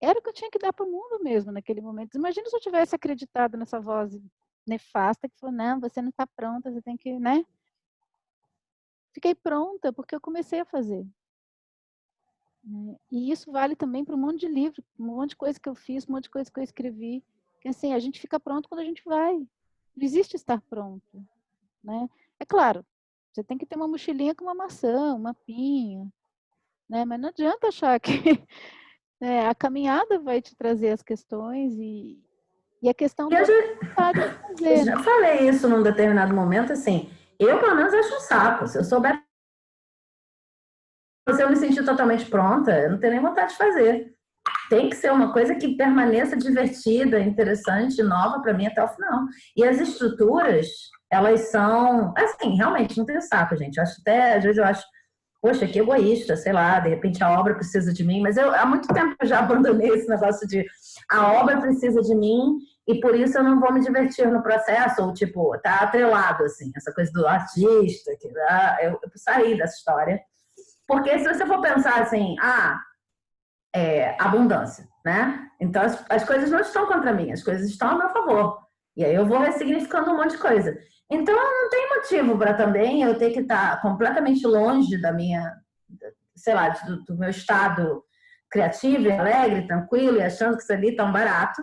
era o que eu tinha que dar para o mundo mesmo naquele momento. Imagina se eu tivesse acreditado nessa voz nefasta que falou, não, você não está pronta, você tem que, né? Fiquei pronta porque eu comecei a fazer. Né? E isso vale também para um monte de livro, um monte de coisa que eu fiz, um monte de coisa que eu escrevi. Que assim, a gente fica pronto quando a gente vai. Não existe estar pronto, né? É claro, você tem que ter uma mochilinha com uma maçã, uma pinha, né? Mas não adianta achar que a caminhada vai te trazer as questões e a questão E eu da já, vontade de fazer, já né? falei isso num determinado momento, assim, eu pelo menos acho um saco. Se eu souber, se eu me sentir totalmente pronta, eu não tenho nem vontade de fazer. Tem que ser uma coisa que permaneça divertida, interessante, nova para mim até o final. E as estruturas, elas são, assim, realmente não tem saco, gente. Eu acho até, às vezes eu acho, poxa, que egoísta, sei lá, de repente a obra precisa de mim, mas eu há muito tempo eu já abandonei esse negócio de a obra precisa de mim e por isso eu não vou me divertir no processo, ou tipo, tá atrelado, assim, essa coisa do artista, que eu saí dessa história. Porque se você for pensar assim, abundância, né? Então as coisas não estão contra mim, as coisas estão a meu favor. E aí eu vou ressignificando um monte de coisa. Então não tem motivo para também eu ter que estar completamente longe da minha, sei lá, do meu estado criativo, e alegre, tranquilo, e achando que isso ali tá um barato.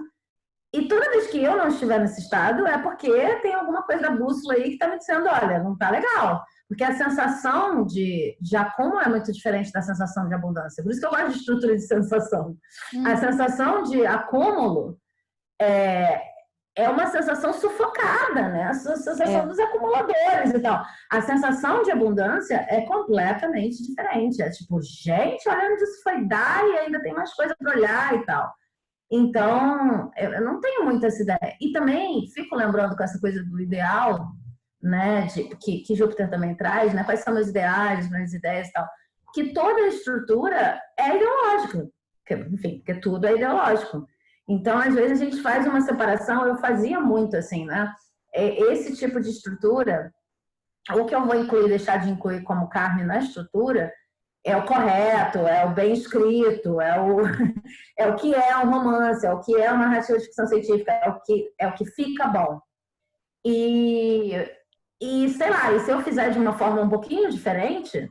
E toda vez que eu não estiver nesse estado é porque tem alguma coisa da bússola aí que está me dizendo, olha, não tá legal. Porque a sensação de acúmulo é muito diferente da sensação de abundância. Por isso que eu gosto de estrutura de sensação. A sensação de acúmulo é uma sensação sufocada, né? A sensação dos acumuladores e tal. A sensação de abundância é completamente diferente. É tipo, gente, olha onde isso foi dar e ainda tem mais coisa para olhar e tal. Então, eu não tenho muito essa ideia. E também fico lembrando com essa coisa do ideal, né, que Júpiter também traz, né, quais são os ideais, as ideias e tal, que toda a estrutura é ideológica, enfim, porque tudo é ideológico. Então, às vezes a gente faz uma separação, eu fazia muito assim, né, esse tipo de estrutura, o que eu vou incluir, deixar de incluir como carne na estrutura, é o correto, é o bem escrito, é o que é um romance, é o que é uma narrativa de ficção científica, é o que fica bom. E sei lá, e se eu fizer de uma forma um pouquinho diferente,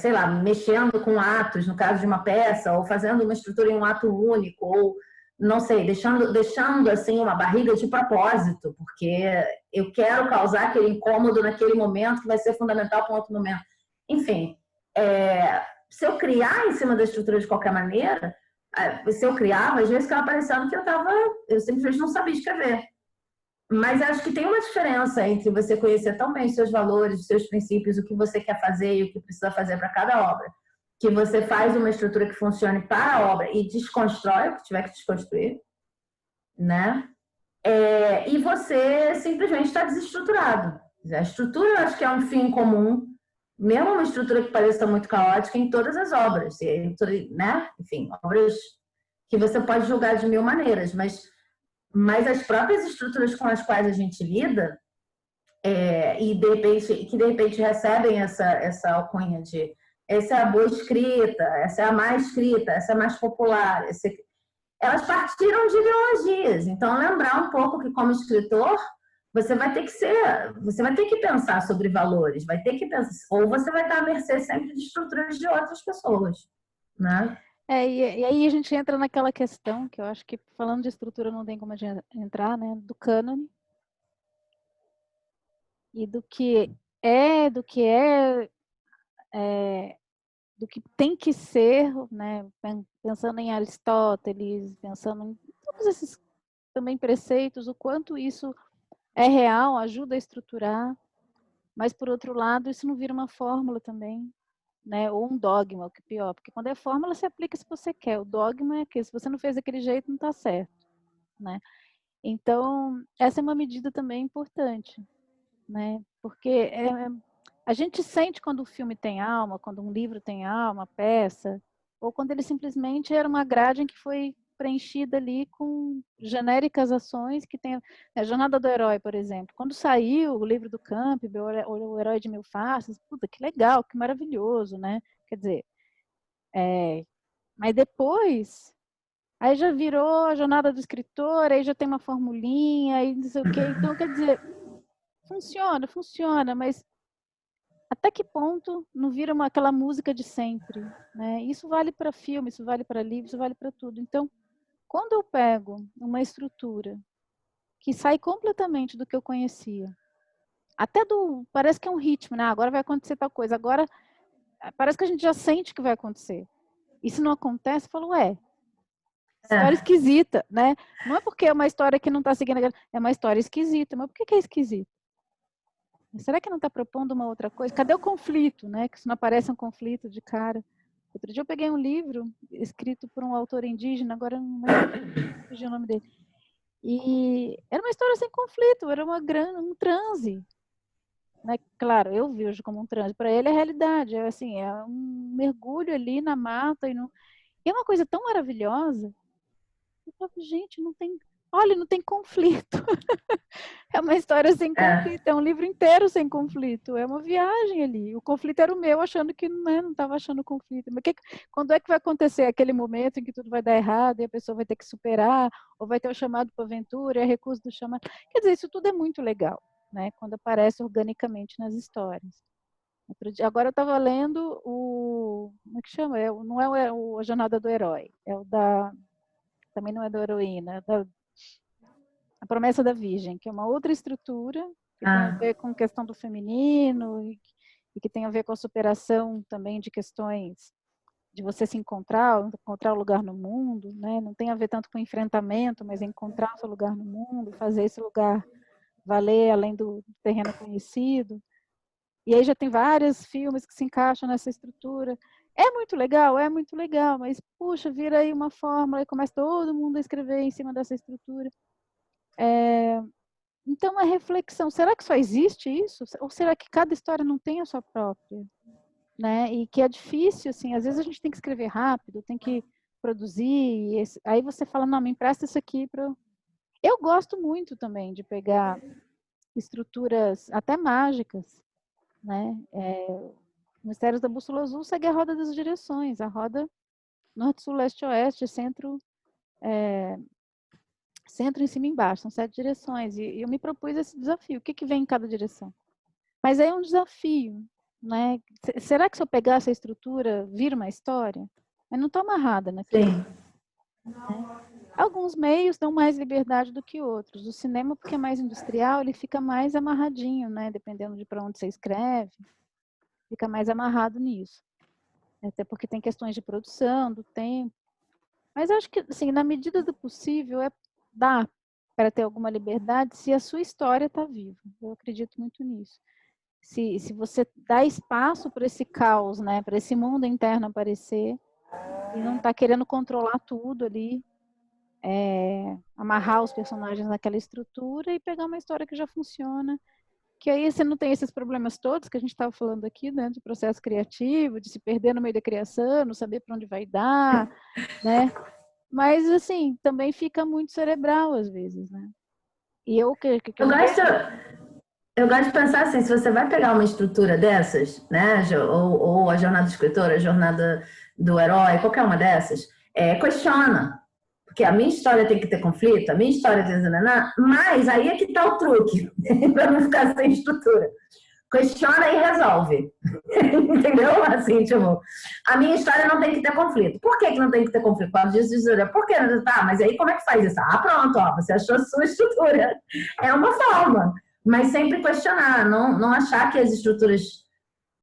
sei lá, mexendo com atos, no caso de uma peça, ou fazendo uma estrutura em um ato único, ou não sei, deixando assim uma barriga de propósito, porque eu quero causar aquele incômodo naquele momento que vai ser fundamental para um outro momento. Enfim, se eu criar em cima da estrutura de qualquer maneira, se eu criava, às vezes ficava parecendo que eu simplesmente não sabia escrever. Mas acho que tem uma diferença entre você conhecer tão bem os seus valores, os seus princípios, o que você quer fazer e o que precisa fazer para cada obra. Que você faz uma estrutura que funcione para a obra e desconstrói o que tiver que desconstruir, né? E você simplesmente está desestruturado. A estrutura, eu acho que é um fim comum, mesmo uma estrutura que pareça muito caótica em todas as obras, né? Enfim, obras que você pode julgar de mil maneiras, mas as próprias estruturas com as quais a gente lida e que de repente recebem essa alcunha de essa é a boa escrita, essa é a mais escrita, essa é a mais popular, elas partiram de ideologias. Então lembrar um pouco que como escritor você vai ter que pensar sobre valores, vai ter que pensar, ou você vai estar à mercê sempre de estruturas de outras pessoas, né? E aí a gente entra naquela questão que eu acho que falando de estrutura não tem como a gente entrar, né? Do cânone e do que do que tem que ser, né? Pensando em Aristóteles, pensando em todos esses também preceitos, o quanto isso é real, ajuda a estruturar, mas por outro lado isso não vira uma fórmula também, né? Ou um dogma, o que é pior, porque quando é fórmula você aplica se você quer, o dogma é que se você não fez daquele jeito não está certo, né? Então essa é uma medida também importante, né? Porque a gente sente quando o filme tem alma, quando um livro tem alma, peça, ou quando ele simplesmente era uma grade que foi preenchida ali com genéricas ações que tem a Jornada do Herói, por exemplo. Quando saiu o livro do Campbell, o Herói de Mil Faces, puta, que legal, que maravilhoso, né? Quer dizer, mas depois, aí já virou a Jornada do Escritor, aí já tem uma formulinha, aí não sei o quê. Então, quer dizer, funciona, mas até que ponto não vira aquela música de sempre, né? Isso vale para filme, isso vale para livro, isso vale para tudo. Então, quando eu pego uma estrutura que sai completamente do que eu conhecia, parece que é um ritmo, né? Agora vai acontecer tal coisa, agora parece que a gente já sente que vai acontecer. E se não acontece, eu falo, história esquisita, né? Não é porque é uma história que não está seguindo, é uma história esquisita, mas por que é esquisita? Será que não está propondo uma outra coisa? Cadê o conflito, né? Que se não aparece um conflito de cara. Outro dia eu peguei um livro escrito por um autor indígena, agora não fugiu o nome dele. E era uma história sem conflito, era um transe. Né? Claro, eu vejo como um transe. Para ele é realidade, é um mergulho ali na mata. E é uma coisa tão maravilhosa. Eu falo, gente, não tem... olha, não tem conflito. É uma história sem conflito, é um livro inteiro sem conflito, é uma viagem ali. O conflito era o meu, achando que não estava achando conflito. Mas quando é que vai acontecer aquele momento em que tudo vai dar errado e a pessoa vai ter que superar, ou vai ter o chamado para aventura e a recusa do chamado? Quer dizer, isso tudo é muito legal, né? Quando aparece organicamente nas histórias. Agora eu estava lendo como é que chama? Não é a Jornada do Herói, também não é da heroína, a Promessa da Virgem, que é uma outra estrutura que tem a ver com a questão do feminino e que tem a ver com a superação também de questões de você se encontrar o lugar no mundo, né? Não tem a ver tanto com enfrentamento, mas encontrar o seu lugar no mundo, fazer esse lugar valer além do terreno conhecido. E aí já tem vários filmes que se encaixam nessa estrutura. É muito legal, mas, puxa, vira aí uma fórmula e começa todo mundo a escrever em cima dessa estrutura. Então, a reflexão, será que só existe isso? Ou será que cada história não tem a sua própria? Né? E que é difícil, assim, às vezes a gente tem que escrever rápido, tem que produzir, aí você fala, não, me empresta isso aqui para... Eu gosto muito também de pegar estruturas até mágicas, né? Mistérios da Bússola Azul segue a roda das direções, a roda norte, sul, leste, oeste, centro em cima e embaixo, são 7 direções, e eu me propus esse desafio, o que vem em cada direção? Mas aí é um desafio, né? Será que se eu pegar essa estrutura, vira uma história? Mas não estou amarrada naquilo. Sim. Né? Alguns meios dão mais liberdade do que outros. O cinema, porque é mais industrial, ele fica mais amarradinho, né? Dependendo de para onde você escreve, fica mais amarrado nisso. Até porque tem questões de produção, do tempo. Mas acho que, assim, na medida do possível, dá para ter alguma liberdade se a sua história está viva. Eu acredito muito nisso. Se você dá espaço para esse caos, né, para esse mundo interno aparecer, e não está querendo controlar tudo ali, amarrar os personagens naquela estrutura e pegar uma história que já funciona, que aí você não tem esses problemas todos que a gente estava falando aqui, né, do processo criativo, de se perder no meio da criação, não saber para onde vai dar, né? Mas, assim, também fica muito cerebral às vezes, né? E eu que Eu não gosto, tenho... eu gosto de pensar assim, se você vai pegar uma estrutura dessas, né, ou a jornada do escritor, a jornada do herói, qualquer uma dessas, questiona. Porque a minha história tem que ter conflito, a minha história tem que ter... Mas aí é que tá o truque, para não ficar sem estrutura. Questiona e resolve. Entendeu? Assim, tipo, a minha história não tem que ter conflito. Por que não tem que ter conflito? Por causa disso, por que? Tá, mas aí como é que faz isso? Ah, pronto, ó, você achou a sua estrutura. É uma forma. Mas sempre questionar, não achar que as estruturas.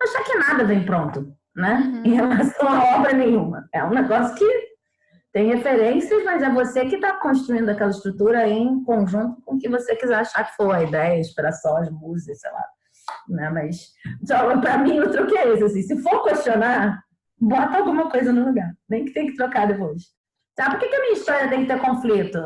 Achar que nada vem pronto, né? Em relação a obra nenhuma. É um negócio que tem referências, mas é você que está construindo aquela estrutura em conjunto com o que você quiser achar que for a ideia, inspirações, música, sei lá. Né? Mas, para mim, o truque é esse. Assim, se for questionar, bota alguma coisa no lugar. Nem que tem que trocar depois. Sabe por que a minha história tem que ter conflito?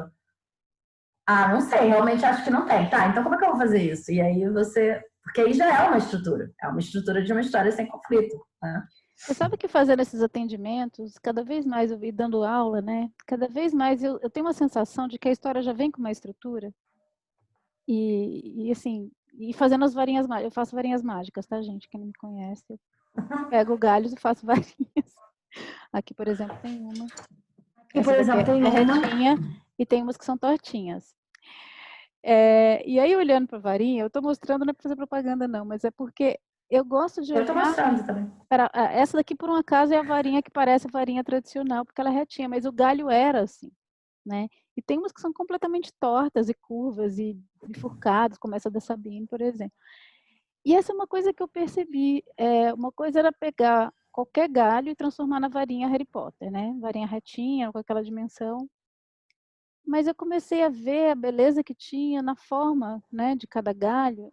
Ah, não sei, realmente acho que não tem. Tá, então como é que eu vou fazer isso? E aí você... Porque aí já é uma estrutura. É uma estrutura de uma história sem conflito. Né? Você sabe que fazendo esses atendimentos, cada vez mais eu vi dando aula, né? Cada vez mais eu tenho uma sensação de que a história já vem com uma estrutura. E assim, e fazendo as varinhas mágicas. Eu faço varinhas mágicas, tá, gente? Quem não me conhece, eu pego galhos e faço varinhas. Aqui, por exemplo, tem uma. Aqui, por exemplo, tem uma retinha e tem umas que são tortinhas. E aí, olhando para a varinha, eu estou mostrando, não é para fazer propaganda, não, mas é porque eu gosto de olhar... Eu estou mostrando também. Essa daqui, por um acaso, é a varinha que parece a varinha tradicional, porque ela é retinha, mas o galho era assim, né? E tem umas que são completamente tortas e curvas e bifurcadas, como essa da Sabine, por exemplo. E essa é uma coisa que eu percebi. Uma coisa era pegar qualquer galho e transformar na varinha Harry Potter, né? Varinha retinha, com aquela dimensão. Mas eu comecei a ver a beleza que tinha na forma, né, de cada galho.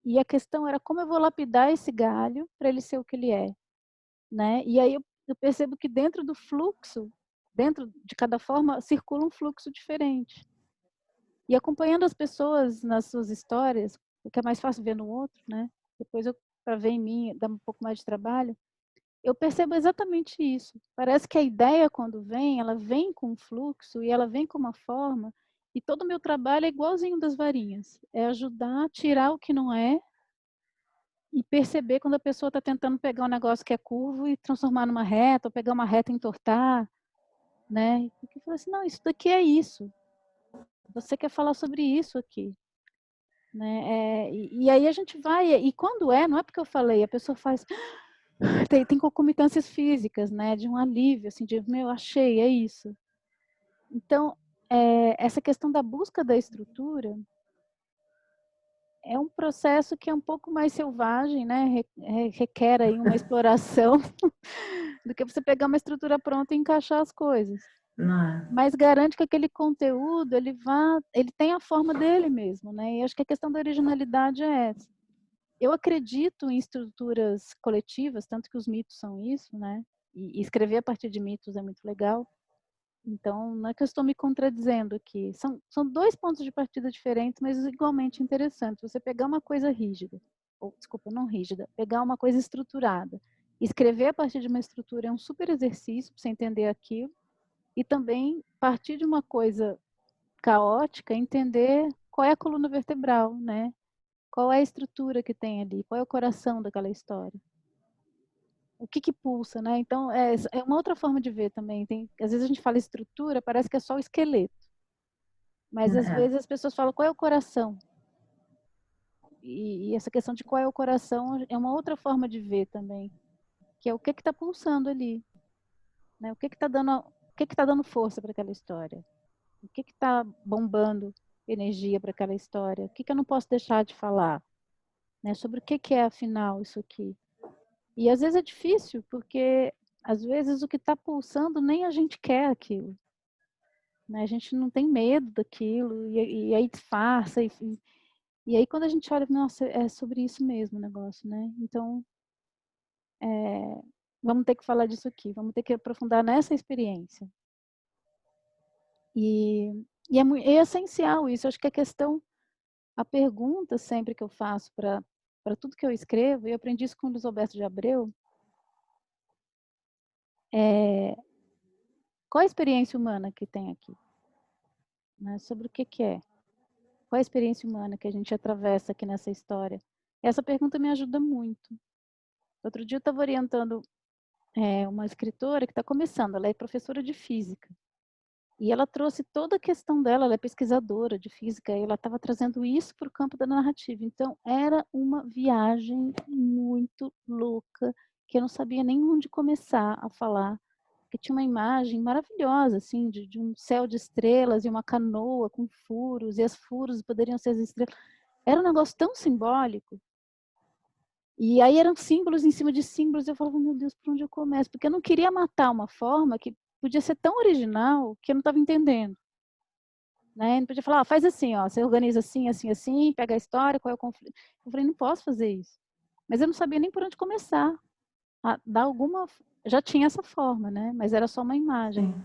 E a questão era como eu vou lapidar esse galho para ele ser o que ele é, né? E aí eu percebo que dentro do fluxo, dentro de cada forma, circula um fluxo diferente. E acompanhando as pessoas nas suas histórias, o que é mais fácil ver no outro, né? Depois para ver em mim, dá um pouco mais de trabalho. Eu percebo exatamente isso. Parece que a ideia, quando vem, ela vem com um fluxo e ela vem com uma forma, E todo o meu trabalho é igualzinho das varinhas. É ajudar a tirar o que não é e perceber quando a pessoa está tentando pegar um negócio que é curvo e transformar numa reta, ou pegar uma reta e entortar, né? Porque eu falo assim, não, isso daqui é isso. Você quer falar sobre isso aqui. Né? E aí a gente vai, e quando não é porque eu falei, a pessoa faz, tem concomitâncias físicas, né? De um alívio, assim, de, meu, achei, é isso. Então, essa questão da busca da estrutura é um processo que é um pouco mais selvagem, né? Requer aí uma exploração do que você pegar uma estrutura pronta e encaixar as coisas. Não é? Mas garante que aquele conteúdo, ele tem a forma dele mesmo, né? E acho que a questão da originalidade é essa. Eu acredito em estruturas coletivas, tanto que os mitos são isso, né? E escrever a partir de mitos é muito legal. Então, não é que eu estou me contradizendo aqui. São dois pontos de partida diferentes, mas igualmente interessantes. Você pegar uma coisa rígida, ou, desculpa, não rígida, pegar uma coisa estruturada, escrever a partir de uma estrutura é um super exercício para você entender aquilo, e também partir de uma coisa caótica, entender qual é a coluna vertebral, né? Qual é a estrutura que tem ali, qual é o coração daquela história. O que pulsa, né? Então, é uma outra forma de ver também. Às vezes a gente fala estrutura, parece que é só o esqueleto. Mas às vezes as pessoas falam qual é o coração. E essa questão de qual é o coração é uma outra forma de ver também, que é o que está pulsando ali, né? O que está dando força para aquela história? O que está bombando energia para aquela história? O que eu não posso deixar de falar, né? Sobre o que é afinal isso aqui? E às vezes é difícil, porque às vezes o que está pulsando nem a gente quer aquilo. Né? A gente não tem medo daquilo, e aí disfarça. E aí quando a gente olha, nossa, é sobre isso mesmo o negócio, né? Então, vamos ter que falar disso aqui, vamos ter que aprofundar nessa experiência. E é essencial isso. Eu acho que a pergunta sempre que eu faço para tudo que eu escrevo, e eu aprendi isso com o Luiz Alberto de Abreu, qual a experiência humana que tem aqui? Né? Sobre o que é? Qual a experiência humana que a gente atravessa aqui nessa história? Essa pergunta me ajuda muito. Outro dia eu estava orientando uma escritora que está começando, ela é professora de física. E ela trouxe toda a questão dela, ela é pesquisadora de física, e ela estava trazendo isso para o campo da narrativa. Então, era uma viagem muito louca, que eu não sabia nem onde começar a falar, porque tinha uma imagem maravilhosa, assim, de um céu de estrelas e uma canoa com furos, e as furos poderiam ser as estrelas. Era um negócio tão simbólico. E aí eram símbolos em cima de símbolos, eu falava, meu Deus, por onde eu começo? Porque eu não queria matar uma forma que podia ser tão original que eu não estava entendendo. Né? Não podia falar, faz assim, ó, você organiza assim, assim, assim, pega a história, qual é o conflito. Eu falei, não posso fazer isso. Mas eu não sabia nem por onde começar. A dar alguma... Já tinha essa forma, né? Mas era só uma imagem. Sim.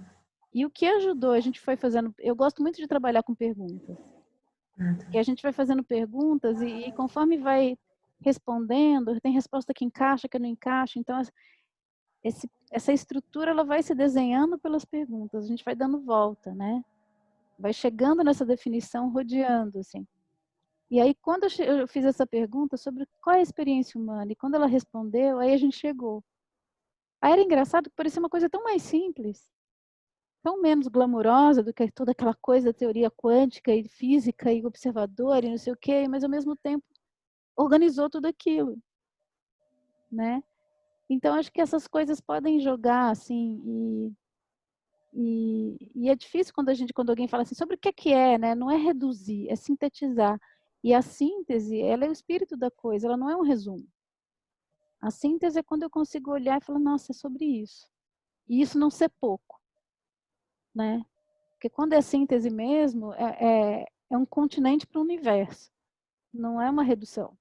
E o que ajudou, a gente foi fazendo... Eu gosto muito de trabalhar com perguntas. E a gente vai fazendo perguntas e conforme vai respondendo, tem resposta que encaixa, que não encaixa. Então, essa estrutura ela vai se desenhando pelas perguntas. A gente vai dando volta, né? Vai chegando nessa definição, rodeando, assim. E aí, quando eu fiz essa pergunta sobre qual é a experiência humana, e quando ela respondeu, aí a gente chegou. Aí era engraçado que parecia uma coisa tão mais simples, tão menos glamurosa do que toda aquela coisa da teoria quântica e física e observador e não sei o quê, mas ao mesmo tempo organizou tudo aquilo, né? Então, acho que essas coisas podem jogar, assim, e é difícil quando alguém fala assim, sobre o que é, né? Não é reduzir, é sintetizar. E a síntese, ela é o espírito da coisa, ela não é um resumo. A síntese é quando eu consigo olhar e falar, nossa, é sobre isso. E isso não ser pouco, né? Porque quando é síntese mesmo, é um continente para o universo. Não é uma redução.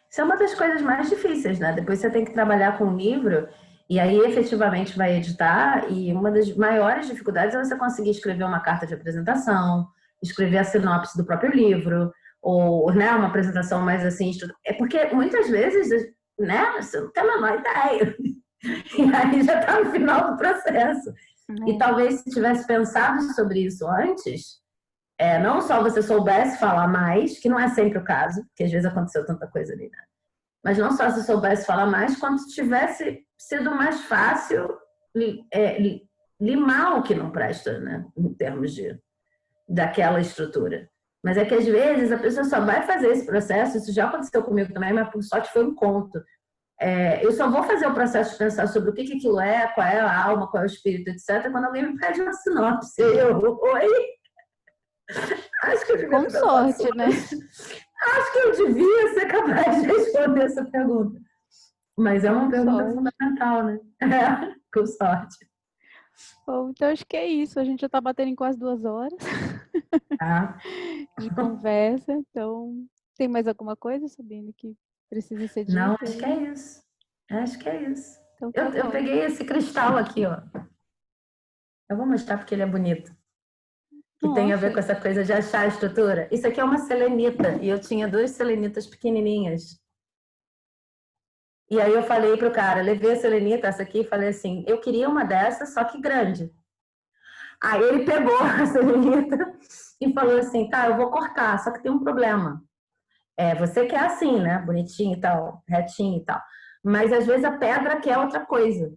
Isso é uma das coisas mais difíceis, né? Depois você tem que trabalhar com um livro e aí efetivamente vai editar, e uma das maiores dificuldades é você conseguir escrever uma carta de apresentação, escrever a sinopse do próprio livro, ou, né, uma apresentação mais assim, é porque muitas vezes, né, você não tem a menor ideia. E aí já está no final do processo. E talvez se tivesse pensado sobre isso antes, não só você soubesse falar mais, que não é sempre o caso, porque às vezes aconteceu tanta coisa ali, né? Mas não só se soubesse falar mais, quanto tivesse sido mais fácil limar o que não presta, né? Em termos daquela estrutura. Mas é que às vezes a pessoa só vai fazer esse processo, isso já aconteceu comigo também, mas por sorte foi um conto. Eu só vou fazer o processo de pensar sobre o que aquilo é, qual é a alma, qual é o espírito, etc., quando alguém me pede uma sinopse. Oi? Acho que eu devia Com ter pensado sorte, né? Acho que eu devia ser capaz de responder essa pergunta. Mas é uma pergunta fundamental, né? Com sorte. Bom, então acho que é isso. A gente já está batendo em quase 2 horas de conversa. Então, tem mais alguma coisa, Sabine, que precisa ser dita? Não, acho que é isso. Acho que é isso. Então, tá Eu bom. peguei esse cristal aqui, ó. Eu vou mostrar porque ele é bonito. Que tem a ver com essa coisa de achar a estrutura. Isso aqui é uma selenita. E eu tinha 2 selenitas pequenininhas. E aí eu falei pro cara, levei a selenita, essa aqui, e falei assim, eu queria uma dessas, só que grande. Aí ele pegou a selenita e falou assim, tá, eu vou cortar, só que tem um problema. Você quer assim, né? Bonitinho e tal, retinho e tal. Mas às vezes a pedra quer outra coisa.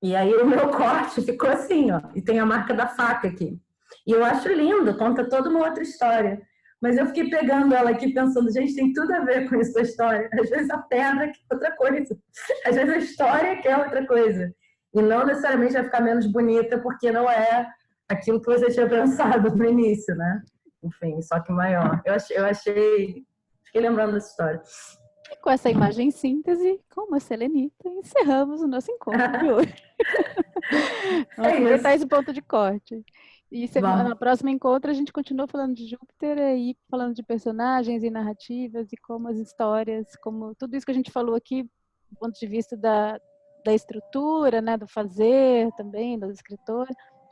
E aí o meu corte ficou assim, ó. E tem a marca da faca aqui. E eu acho lindo, conta toda uma outra história. Mas eu fiquei pegando ela aqui pensando, gente, tem tudo a ver com essa história. Às vezes a pedra quer outra coisa. Às vezes a história quer outra coisa. E não necessariamente vai ficar menos bonita porque não é aquilo que você tinha pensado no início, né? Enfim, só que maior. Eu achei... Fiquei lembrando dessa história. E com essa imagem síntese, com uma selenita, encerramos o nosso encontro de hoje. Vamos aproveitar esse ponto de corte. E na próxima encontro a gente continua falando de Júpiter e falando de personagens e narrativas e como as histórias, como tudo isso que a gente falou aqui, do ponto de vista da estrutura, né, do fazer também, do escritor,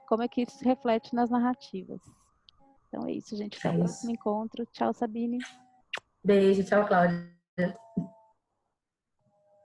como é que isso se reflete nas narrativas. Então é isso, gente. Até o próximo encontro. Tchau, Sabine. Beijo, tchau, Cláudia.